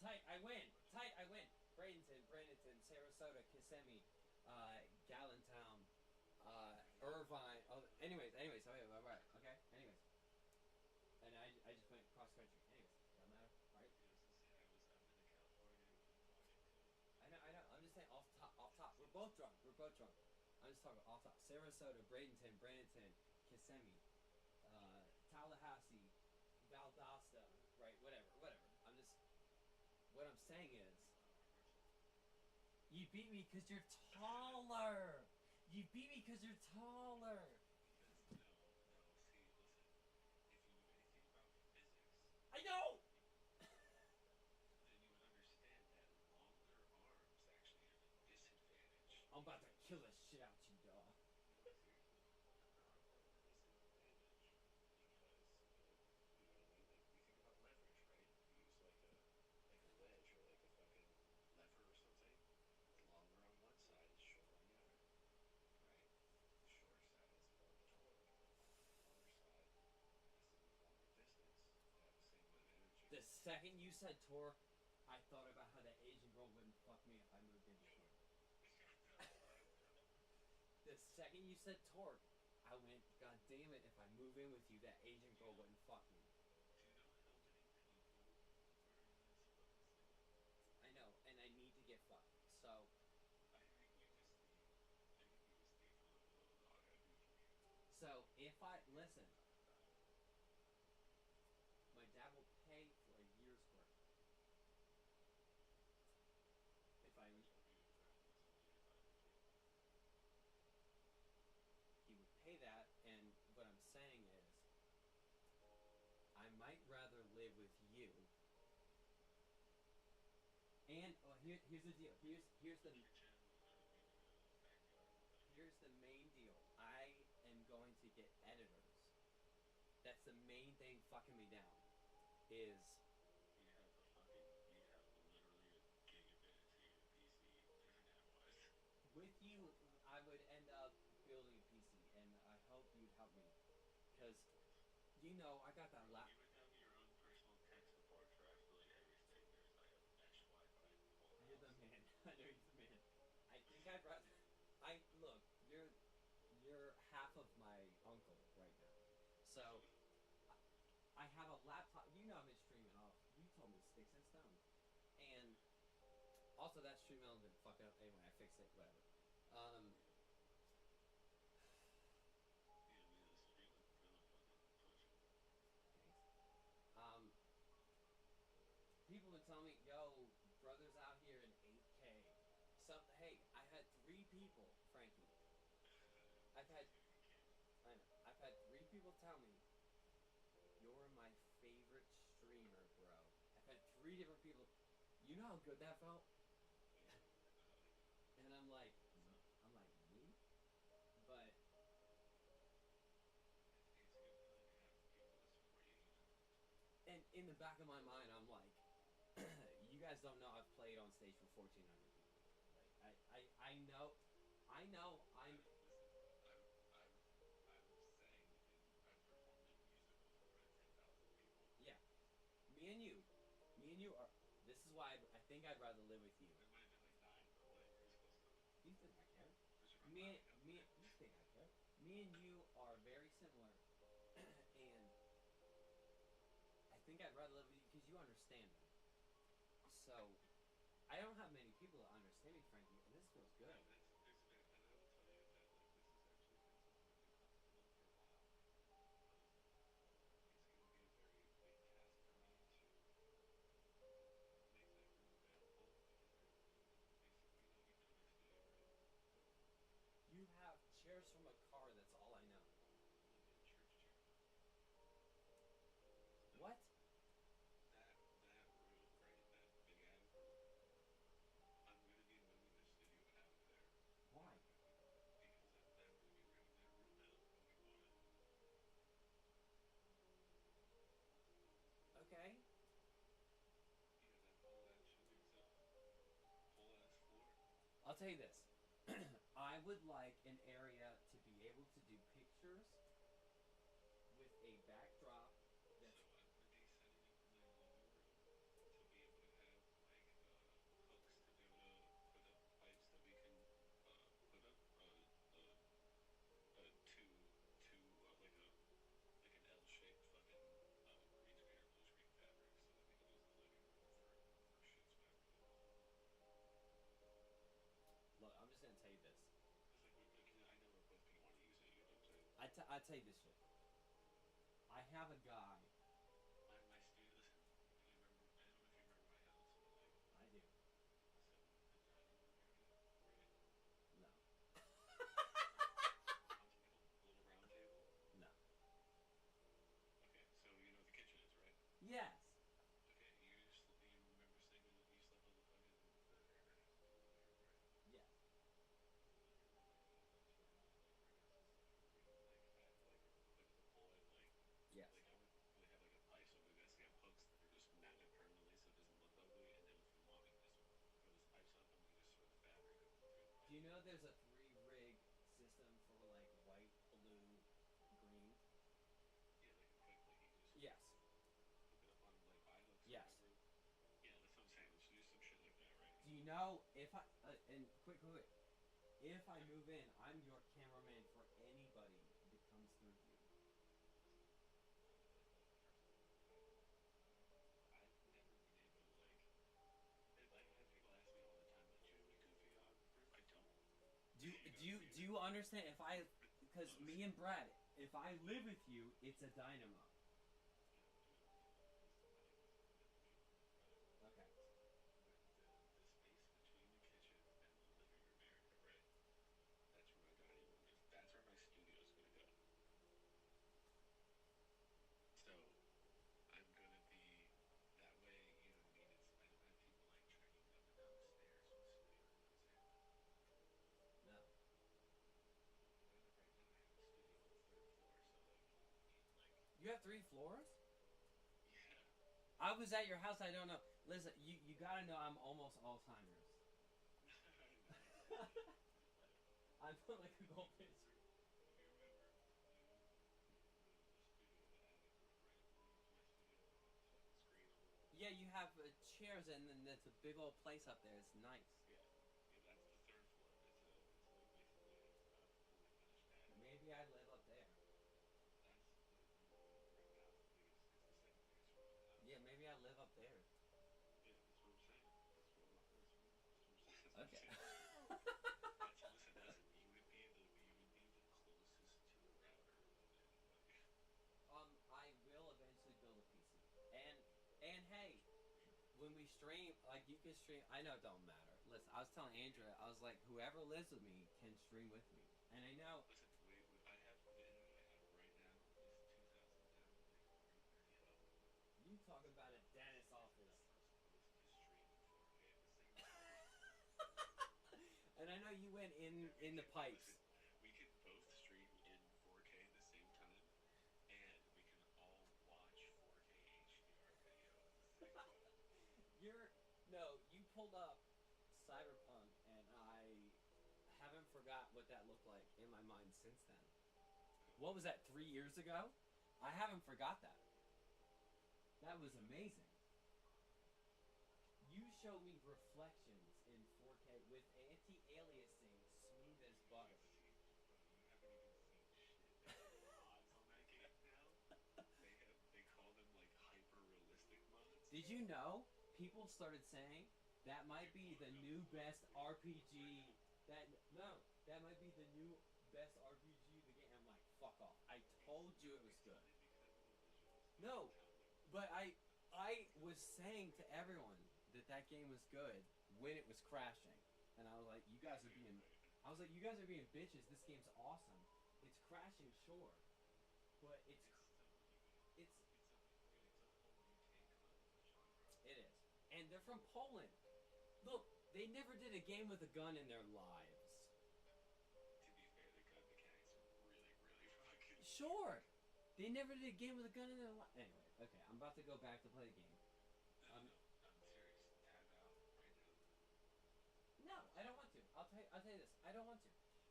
Tight, I win. Bradenton, Sarasota, Kissimmee, Gallentown, Irvine. Oh, anyways. Okay. Anyways, and I just went cross country. Anyways, doesn't matter, right? I know. I'm just saying off top. We're both drunk. I'm just talking off top. Sarasota, Bradenton, Kissimmee, Tallahassee, Valdosta, right? Whatever. What I'm saying is, you beat me because you're taller. I know.
Then you would understand that longer arms actually are a disadvantage.
I'm about to kill the shit out you, dog. The second you said torque, I thought about how that Asian girl wouldn't fuck me if I moved in with her. The second you said torque, I went, God damn it, if I move in with you, that Asian girl wouldn't fuck me. I know, and I need to get fucked. So if I listen, my dad will pay for a year's worth. If I he would pay that, and what I'm saying is, I might rather live with you. And here's the deal. Here's the main deal. I am going to get editors. That's the main thing fucking me down. Is with you, I would end up building a PC, and I hope you'd help me, because you know I got that laptop. You're the man. I know you're the man. I think I'd rather. Look. You're half of my uncle right now. So I have a laptop. You know I'm streaming off. You told me sticks and stones. And also that stream element didn't fuck up. Anyway, I fixed it. Whatever. People would tell me, yo, brother's out here in 8K. Hey, I had 3 people, Frankie. I've had 3 people tell me, you're my favorite streamer, bro. I've had 3 different people. You know how good that felt? And I'm like, me? But and in the back of my mind, I'm like, you guys don't know I've played on stage for 1,400 people. Like, I know I'm. Yeah, me and you are. This is why I think I'd rather live with you. You think I care? You think I care? Me and you are very similar, and I think I'd rather live with you because you understand me. So, I don't have many people that understand me, Frankie, and this feels good. You have chairs from a car, that's all I know. What?
That room, right? That big ass room. I'm gonna be moving the studio out of there.
Why?
Because I'm gonna be renting that room out when we bought it.
Okay.
Yeah, all that should be so whole ass floor.
I'll tell you this. I would like an area to be able to do pictures with a backdrop that's...
So I'm gonna be setting up my living room to be able to have like hooks to be able to put up pipes that we can put up like an L-shaped fucking green screen or blue screen fabric so that we can use the living room for shoots whenever we want.
Look, I'm just gonna tell you this.
I know we're both gonna want to use it. You know what I'm saying?
I tell you this shit. I have a guy.
My studio. Listen, I don't know if you remember my house, but like
I do.
so the dining room area, right?
No.
Little round table.
No.
Okay, so you know what the kitchen is, right?
Yes.
Okay, you remember saying that you slept on the fucking the air mattress in the living room, right?
Yes. Yes.
Like I would have like a pipe, so we basically have hooks that are just mounted permanently, so it doesn't look ugly. And then if we want, we can just throw this pipes up, and we can just throw the fabric through the pipe.
Do you know there's a 3-rig system for like white, blue, green?
Yeah, like a quick, like you just
Yes.
hook it up on like iHooks.
Yes. You know, if I and quick, if I move in, I'm your cameraman for anybody that comes through here.
I've never been able to like. I've had people ask me all the time, like, "Do you have any good videographers?" I don't.
Do you understand? If I, because me and Brad, if I live with you, it's a dynamo. Okay.
The space between the kitchen and the living room area, right? That's where my dining room is. That's where my studio's gonna go. So I'm gonna be that way. You know what I mean? It's I don't have people like trekking up and down the stairs to the studio. You know what I'm saying?
No.
Right now I have a studio on the third floor, so like, you know what I mean? Like,
You have 3 floors?
yeah.
I was at your house. I don't know. Listen, you gotta know I'm almost Alzheimer's. I put like a goldfish.
If you remember, the studio that Alex runs, right? When you went to my studio, the fucking screen on the wall.
Yeah, you have chairs and then there's a big old place up there. It's nice.
Yeah, yeah, that's the third floor. It's like basically a fully finished pad.
Maybe I live up there.
That's right now the biggest. It's the second biggest room in the house.
Yeah, maybe I live up there.
Yeah, that's what I'm saying.
Okay.
Listen. You would be the closest to a router of anybody.
I will eventually build a PC. And hey, when we stream, like you can stream. I know it don't matter. Listen, I was telling Andrea, I was like, whoever lives with me can stream with me. And I know.
Listen, I have the internet I have right now is 2,000 downloading already up.
You talk about a dentist office.
To stream in 4K at the same time.
And I know you went in the pipes.
Listen, we can both stream in 4K at the same time, and we can all watch 4K HDR video at the same time.
You pulled up Cyberpunk, and I haven't forgot what that looked like in my mind since then. What was that, 3 years ago? I haven't forgot that. That was amazing. You showed me reflections in 4K with anti-aliasing, smooth as butter.
You haven't even seen shit. There's mods on that game now. They call them like hyper-realistic mods.
Did you know people started saying that might be the new best RPG? That might be the new best RPG in the game. I'm like, fuck off. I told you it was good. No, but I was saying to everyone that game was good when it was crashing, and I was like, you guys are being bitches. This game's awesome. It's crashing, sure, but it is, and they're from Poland. Look, they never did a game with a gun in their lives.
To be fair, the gun mechanics are really, really fucking.
Sure, they never did a game with a gun in their life. Anyway, okay, I'm about to go back to play the game.
No, I'm serious. Tab out right now.
No, I don't want to. I'll tell you this. I don't want to.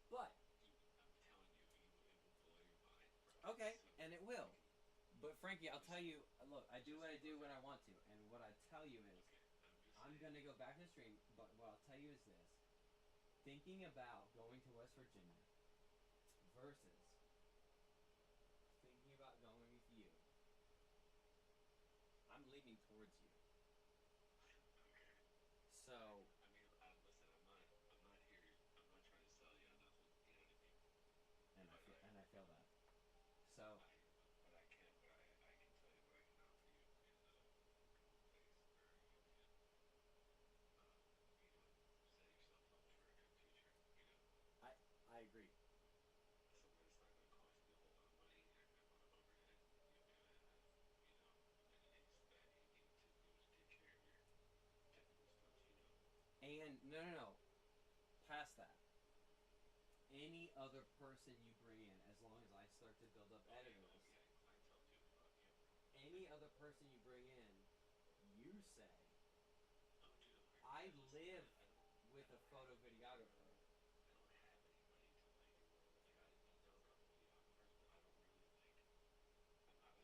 But
Dude, I'm telling you, it will blow your mind, bro.
okay,
So
and it will. But Frankie, I'll tell you. Look, I do what I do when I want to, and what I tell you is,
okay,
I'm gonna go back to the stream. But what I'll tell you is this: thinking about going to West Virginia versus thinking about going with you. I'm leaning towards you.
Okay.
So
I mean, listen. I'm not here. I'm not trying to sell you on nothing. You know what I mean?
and I feel that. So
But I can tell you what I can offer you is a place where you can, set yourself up for a good future. You know,
I agree.
somewhere that's not going to cost you a whole lot of money. You're not going to have a lot of overhead. You're going to have, amenities that you need to be able to take care of your technical stuff. You know.
And no. Past that. Any other person you bring in, as long as I start to build up editors,
Clientele too. Yeah.
any other person you bring in, you say,
Oh, dude,
I live with a photo videographer.
I don't have anybody to like. I know a couple videographers, but I don't really like. I'm not like really that great friends with them, right?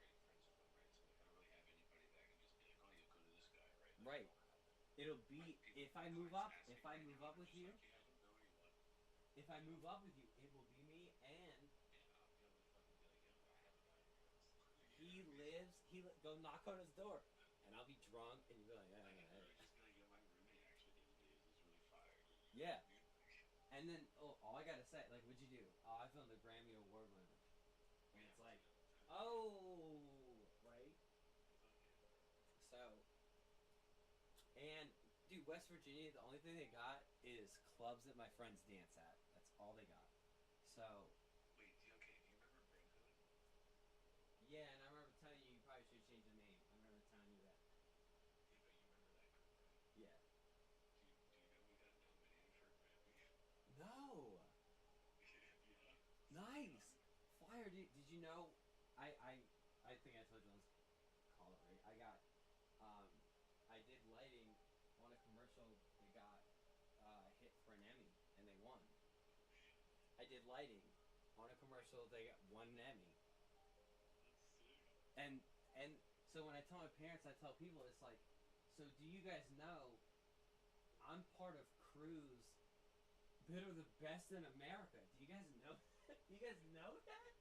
So like, I don't really have anybody that I can just be like, oh, you go to this guy, right? Like,
Right.
I don't have that.
It'll be if I move up. If I move up with you. If I move up with you, it will be me and he lives. Go knock on his door, and I'll be drunk, and you'll be like, yeah. And then, all I gotta say, like, what'd you do? Oh, I filmed the Grammy Award winner, and it's like, oh, right. So, and dude, West Virginia, the only thing they got is clubs that my friends dance at. That's all they got. So. Yeah, and I remember telling you probably should change the name. I remember telling you that. Yeah. No. Nice. Fire, dude. Did you know? I think I told you on this call it right. I did lighting on a commercial that got hit for an Emmy, and they won. I did lighting on a commercial they got won an Emmy. And so when I tell my parents, I tell people, it's like, so do you guys know I'm part of Cruise that are the best in America? Do you guys know that? Do you guys know that?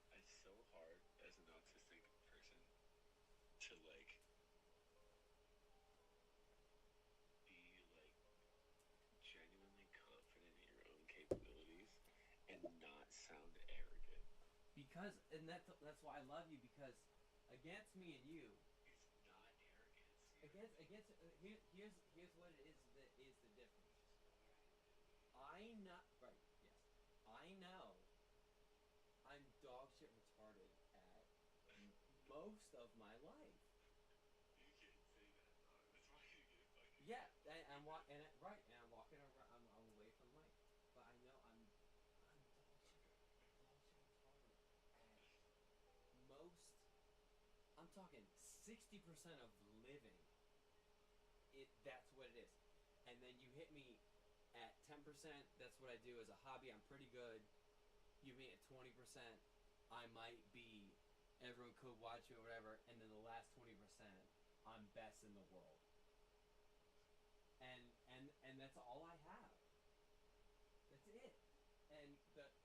Like,
it's so hard as an autistic person to like be like genuinely confident in your own capabilities and not sound arrogant.
because, and that's why I love you, because against me and you,
It's not arrogance.
here's what it is that is the difference. I know, right? Yes, I know. I'm dog shit retarded at most of my life.
You can't say that, dog. That's why you get fucking.
Yeah, I'm walking around. I'm away from Mike, but I know I'm dog shit retarded at most. I'm talking 60% of living. That's what it is, and then you hit me at 10%. That's what I do as a hobby. I'm pretty good. You mean at 20%, I might be, everyone could watch me or whatever, and then the last 20%, I'm best in the world. And that's all I have. That's it. And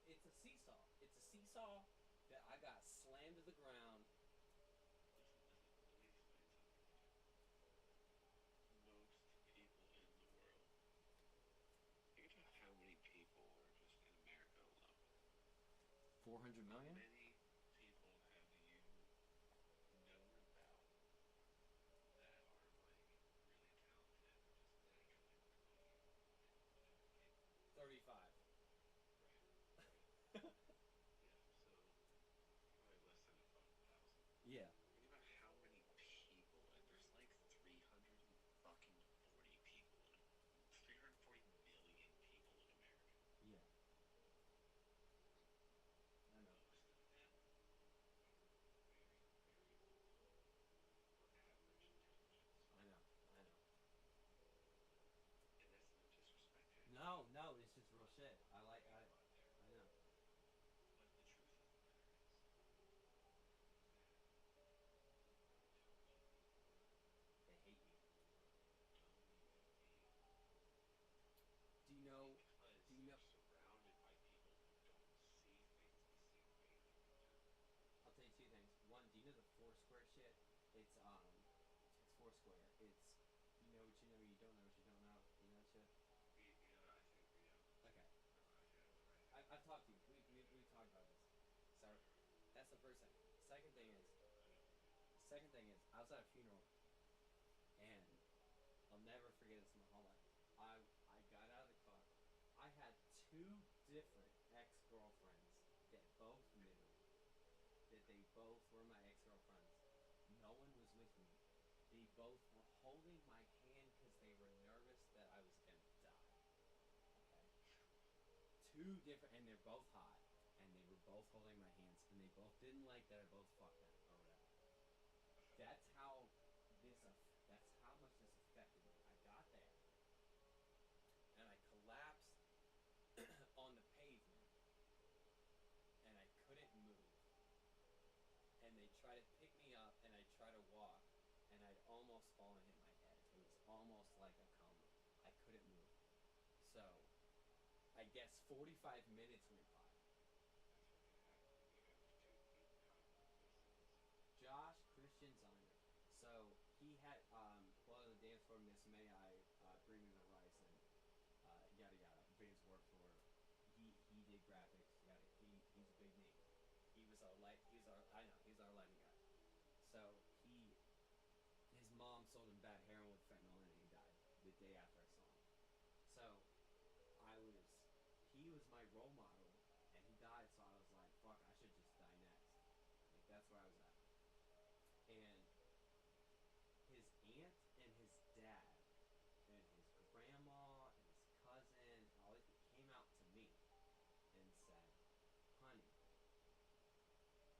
it's a seesaw. It's a seesaw that I got slammed to the ground.
Most people in the world. Think about how many people are just in America alone.
400
How
million?
many people have you known about that are like really talented or just naturally brilliant and whatever
35.
Right. Yeah. So probably less than 1,000.
Yeah.
Think about how many people, and there's like 300 fucking 40 people, 340 million people in America.
Yeah. I know.
Most of them are very, very low or average intelligence.
I know.
And that's no disrespect to anyone.
No, it's just real shit. I know.
But the truth of the matter is that the more intelligent you are,
They hate you.
don't even be.
Do you know?
Because
Do you know?
you're surrounded by people who don't see things the same way that you do.
I'll tell you two things. One, do you know the Foursquare shit? It's Foursquare. It's you know what you know, you don't know what you don't know. You know that shit?
Yeah, I think, yeah.
Okay.
Right.
I've talked to you. We've talked about this. So that's the first thing. Second thing is I was at a funeral, and I'll never forget this in my whole life. I got out of the car. I had two different ex-girlfriends that both knew that they both were my ex-girlfriends. No one was with me. They both were holding my hand because they were nervous that I was gonna die. Okay. Two different, and they're both hot, and they were both holding my hands, and they both didn't like that I both fucked them or whatever. That's how much this affected me. I got there, and I collapsed on the guess 45 minutes went by. Josh Christian Ziner. So he had well on the dance floor, Miss May I bring me the rice and yada yada. Vince worked for. He did graphics. He's a big name. He's our lighting guy. So his mom sold him bad heroin with fentanyl and he died the day after I saw him. So he was my role model and he died. So I was like, fuck, I should just die next. Like that's where I was at. And his aunt and his dad and his grandma and his cousin all came out to me and said, honey,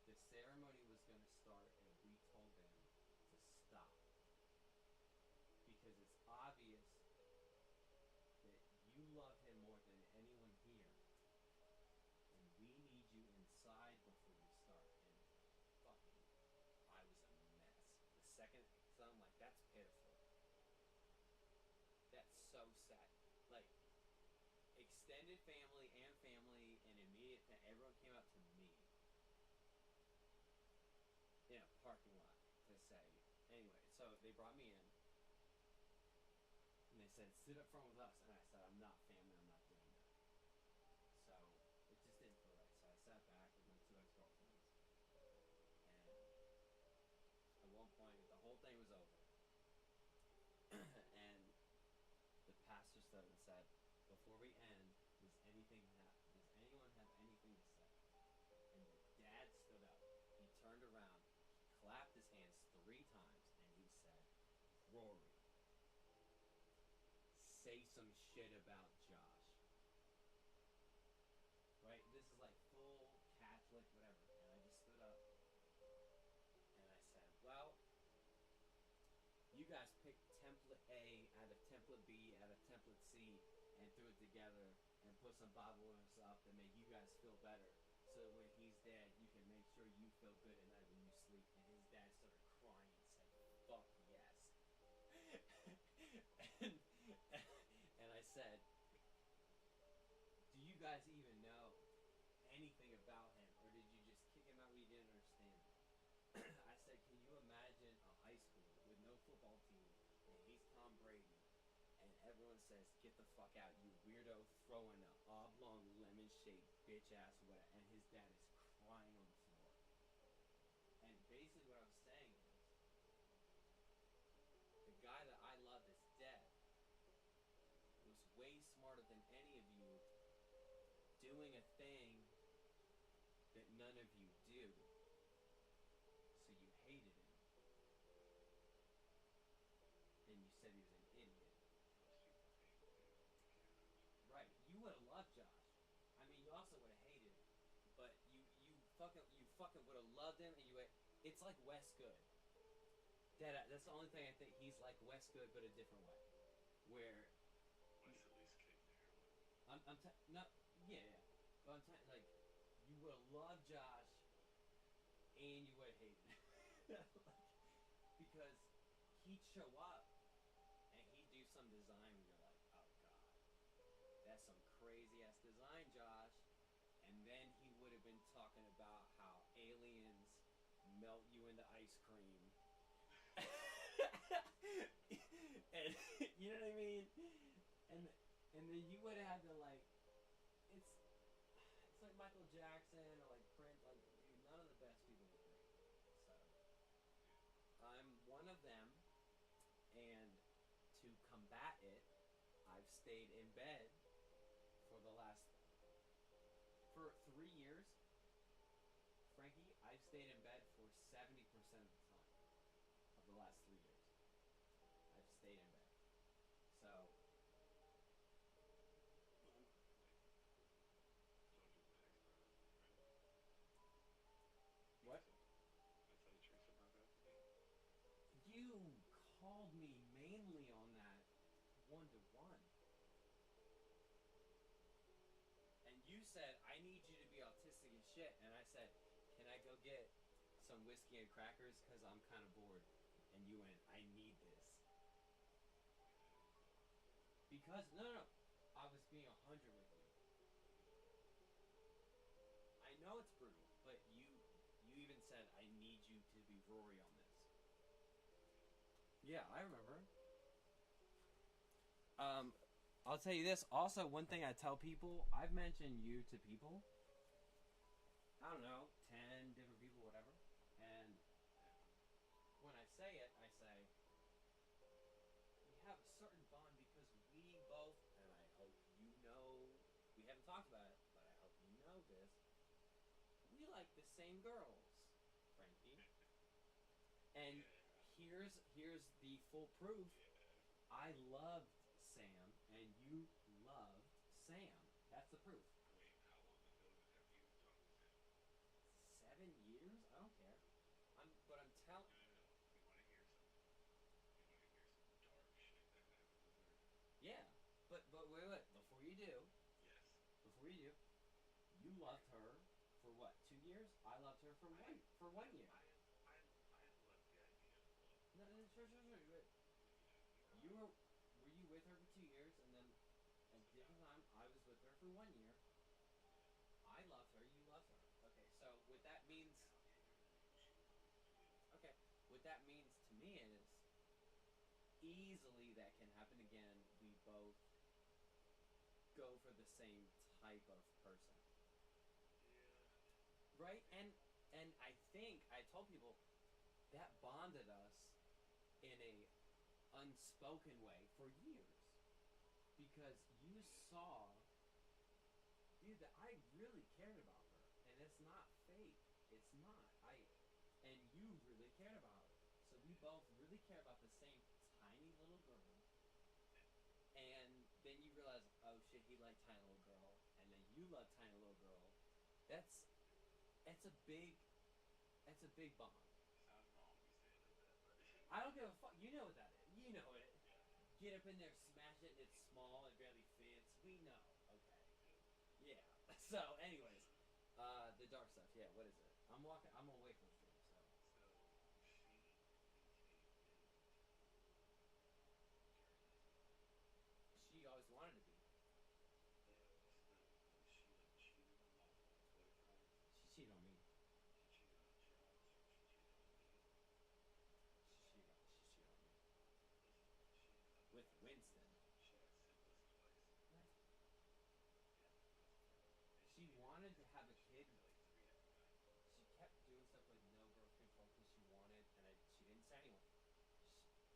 the ceremony was going to start and we told them to stop because it's obvious that you love him more than anyone here and we need you inside before you start. And fucking I was a mess the second, so I'm like, that's pitiful, that's so sad. Like extended family and immediate everyone came up to me in a parking lot to say, anyway, so they brought me in and they said, sit up front with us, and I said, I'm not family, I'm not doing that. So it just didn't feel right. So I sat back with my 2 ex-girlfriends and at one point the whole thing was over and the pastor stood up and said, before we end, does anyone have anything to say? And the dad stood up, he turned around, he clapped his hands 3 times, and he said, Rory, say some shit about Josh. Right? This is like full Catholic, whatever. And I just stood up, and I said, well, you guys picked template A out of template B out of template C and threw it together and put some Bible verses up to make you guys feel better. So that when he's dead, you can make sure you feel good at night when you sleep. And his dad started crying and said, fuck yes. and I said, do you guys even know anything about him? Or did you just kick him out when you didn't understand him? I said, can you imagine a high school with no football team and he's Tom Brady and everyone says, get the fuck out, you weirdo, throwing an oblong lemon-shaped bitch-ass wet, and his dad is crying on the floor. And basically what I was saying is, the guy that I love is dead was way smarter than any of you doing a thing that none of you do. So you hated him. And you said he was an idiot. Right. You would have loved Josh. I mean, you also would have hated him. But you fucking would have loved him, and you would. It's like Wes Good. That's the only thing I think. He's like Wes Good, but a different way. Where.
Wes at least came there.
Yeah. But like, you would have loved Josh, and you would have hated him. Because he'd show up, and he'd do some design where you're like, oh god, that's some crazy ass design, Josh. And then he would have been talking about how aliens melt you into ice cream. And you know what I mean? And then you would have had to like, it's like Michael Jackson or like Prince, like dude, none of the best people were great. So I'm one of them, and to combat it, I've stayed in bed for 3 years. Frankie, I've stayed in bed for 70% of the time of the last 3 years. I've stayed in bed. So what?
I tell the truth about that.
You called me mainly on that 1-to-1. And you said, I need you to be autistic as shit. And I said, can I go get some whiskey and crackers? Because I'm kind of bored. And you went, I need this. Because, no. I was being 100 with you. with Rory on this. Yeah, I remember. I'll tell you this. Also, one thing I tell people, I've mentioned you to people. I don't know, 10 different people, whatever. And when I say it, I say, we have a certain bond because we both, and I hope you know, we haven't talked about it, but I hope you know this. We like the same girls, Frankie. And here's the full proof. I loved Sam, and you loved Sam. That's the proof. 7 years? I don't care. But I'm telling. Yeah, but wait. Before you do, you loved her for what? 2 years? I loved her for 1 year. No, sure. But were you with her for 2 years, and then at different time I was with her for 1 year. I loved her, you loved her. Okay, so what that means. Okay, what that means to me is easily that can happen again. We both go for the same type of person, right? And I think I told people that bonded us in a unspoken way for years because you saw, dude, that I really cared about her, and it's not fake. It's not. And you really cared about her, so we both really care about the same tiny little girl. And then you realize, oh shit, he liked tiny little girl, and then you love tiny little girl. That's a big bond. I don't give a fuck. You know what that is. You know it. Get up in there, smash it, and it's small, it barely fits. We know. Okay. Yeah. So, anyways, the dark stuff. Yeah. What is it? I'm away from stream. So she always wanted to be. She cheated on me. She cheated on me with Winston. She wanted to have a kid. She kept doing stuff with no birth control because she wanted, and she didn't say anyone.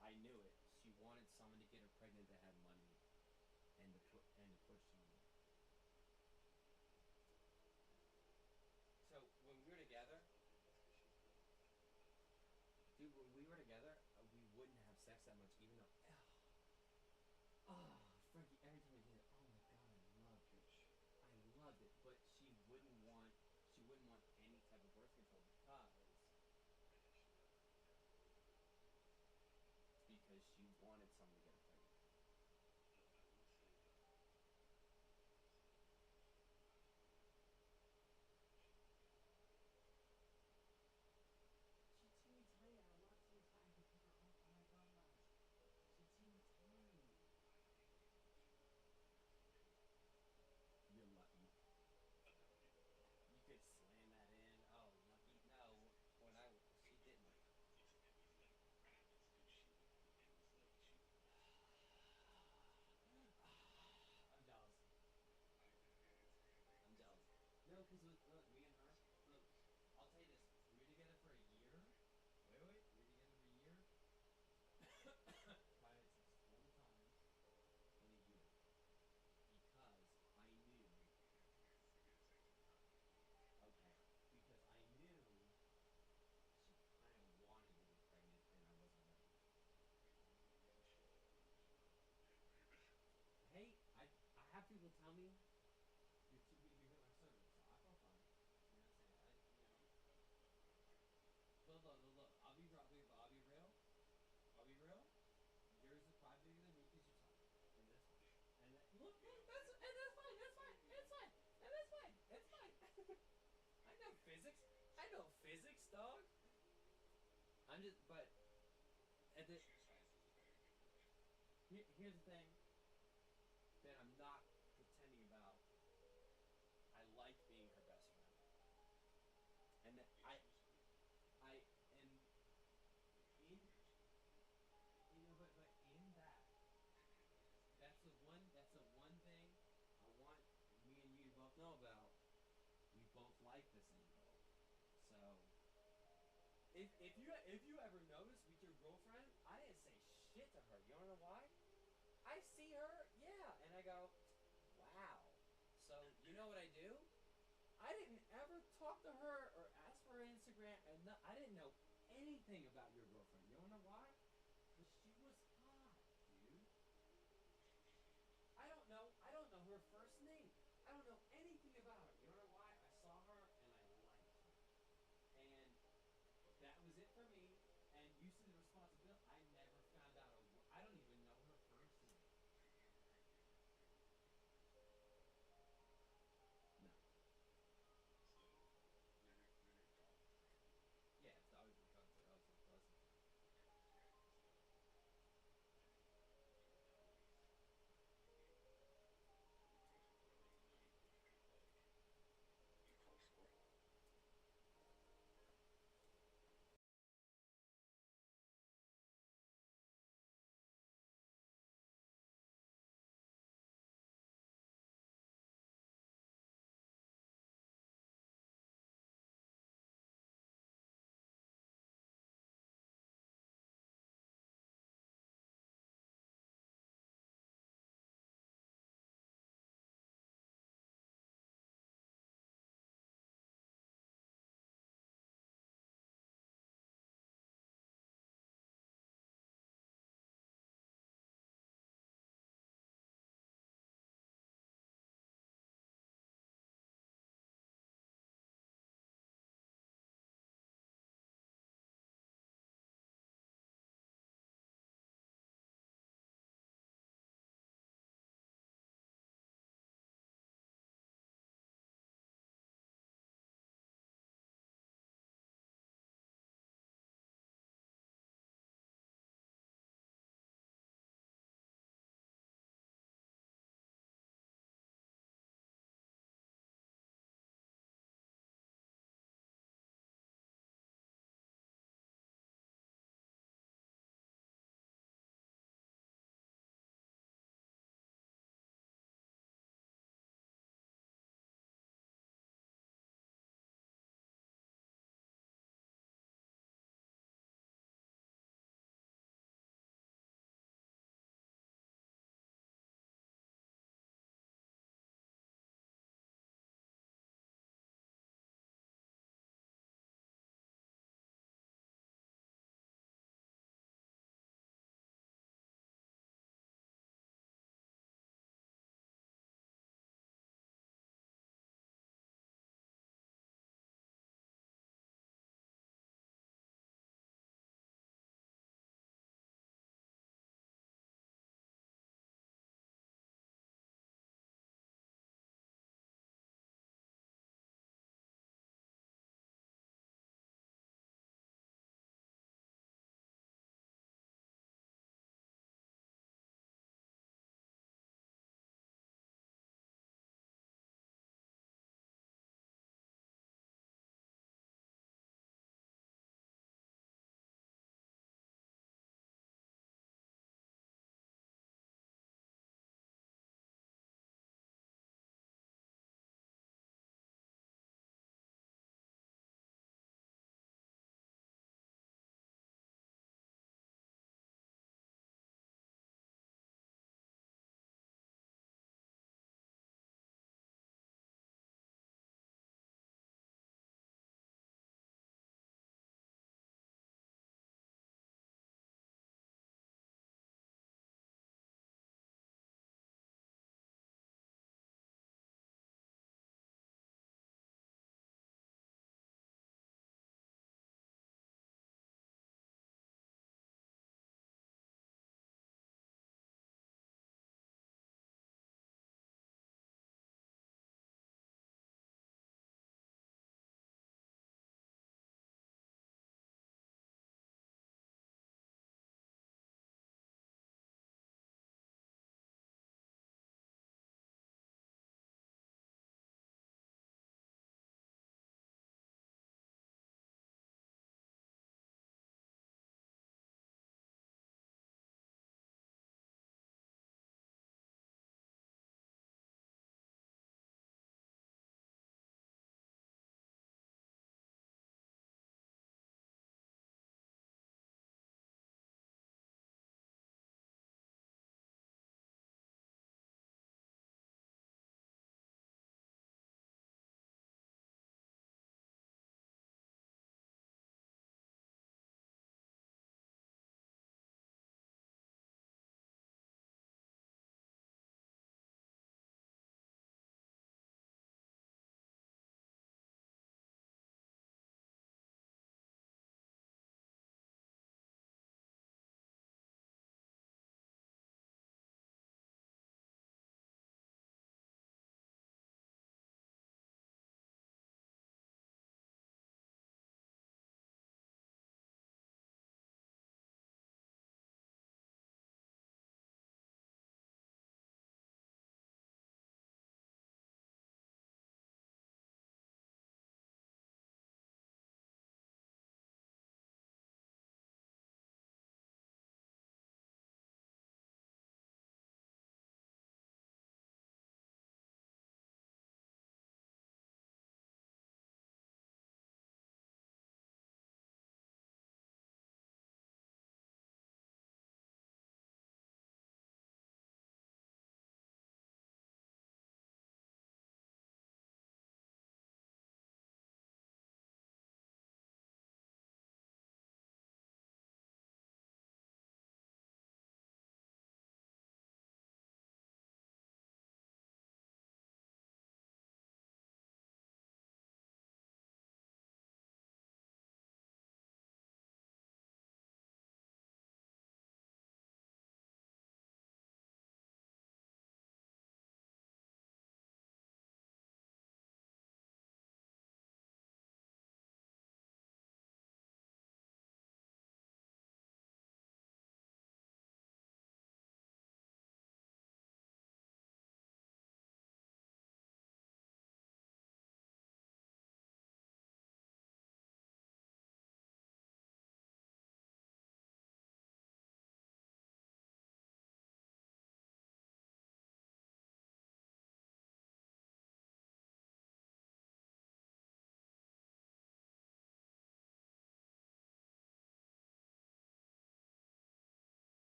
I knew it. She wanted someone to get her pregnant that had money, and to push someone. So when we were together, dude, we wouldn't have sex that much, even though. Frankie, every time we did it, oh my god, I loved it. I loved it, but she wouldn't want any type of birth control because she wanted someone to get her pregnant. She's teeny tiny. I want teeny tiny to pick her up. Oh my god, she's teeny tiny. You're lucky. You could slam that in. Oh, lucky. No, she didn't. I'm jealous. No, because with me and her, look, I'll tell you this. We were together for a year. Wait. We were together for a year. Probably had sex 20 times in a year. Because I knew. Okay. Because I knew she kind of wanted to get pregnant and I wasn't ready. Hey, I have people tell me you're too big to hit my cervix, so I felt fine. You know what I'm saying? But look. I'll be real. Yours is probably bigger than me because you're taller, and that's fine. And look, that's fine. It's fine. And that's fine. It's fine. I know physics, dog. But at the here's the thing that I'm not pretending about. I like being her best friend, and that I and if you ever notice with your girlfriend, I didn't say shit to her. You wanna know why? I see her, yeah, and I go, wow. So you know what I do? I didn't ever talk to her or ask for her Instagram, and I didn't know anything about your girlfriend. You wanna know why? Because she was hot, dude. I don't know her first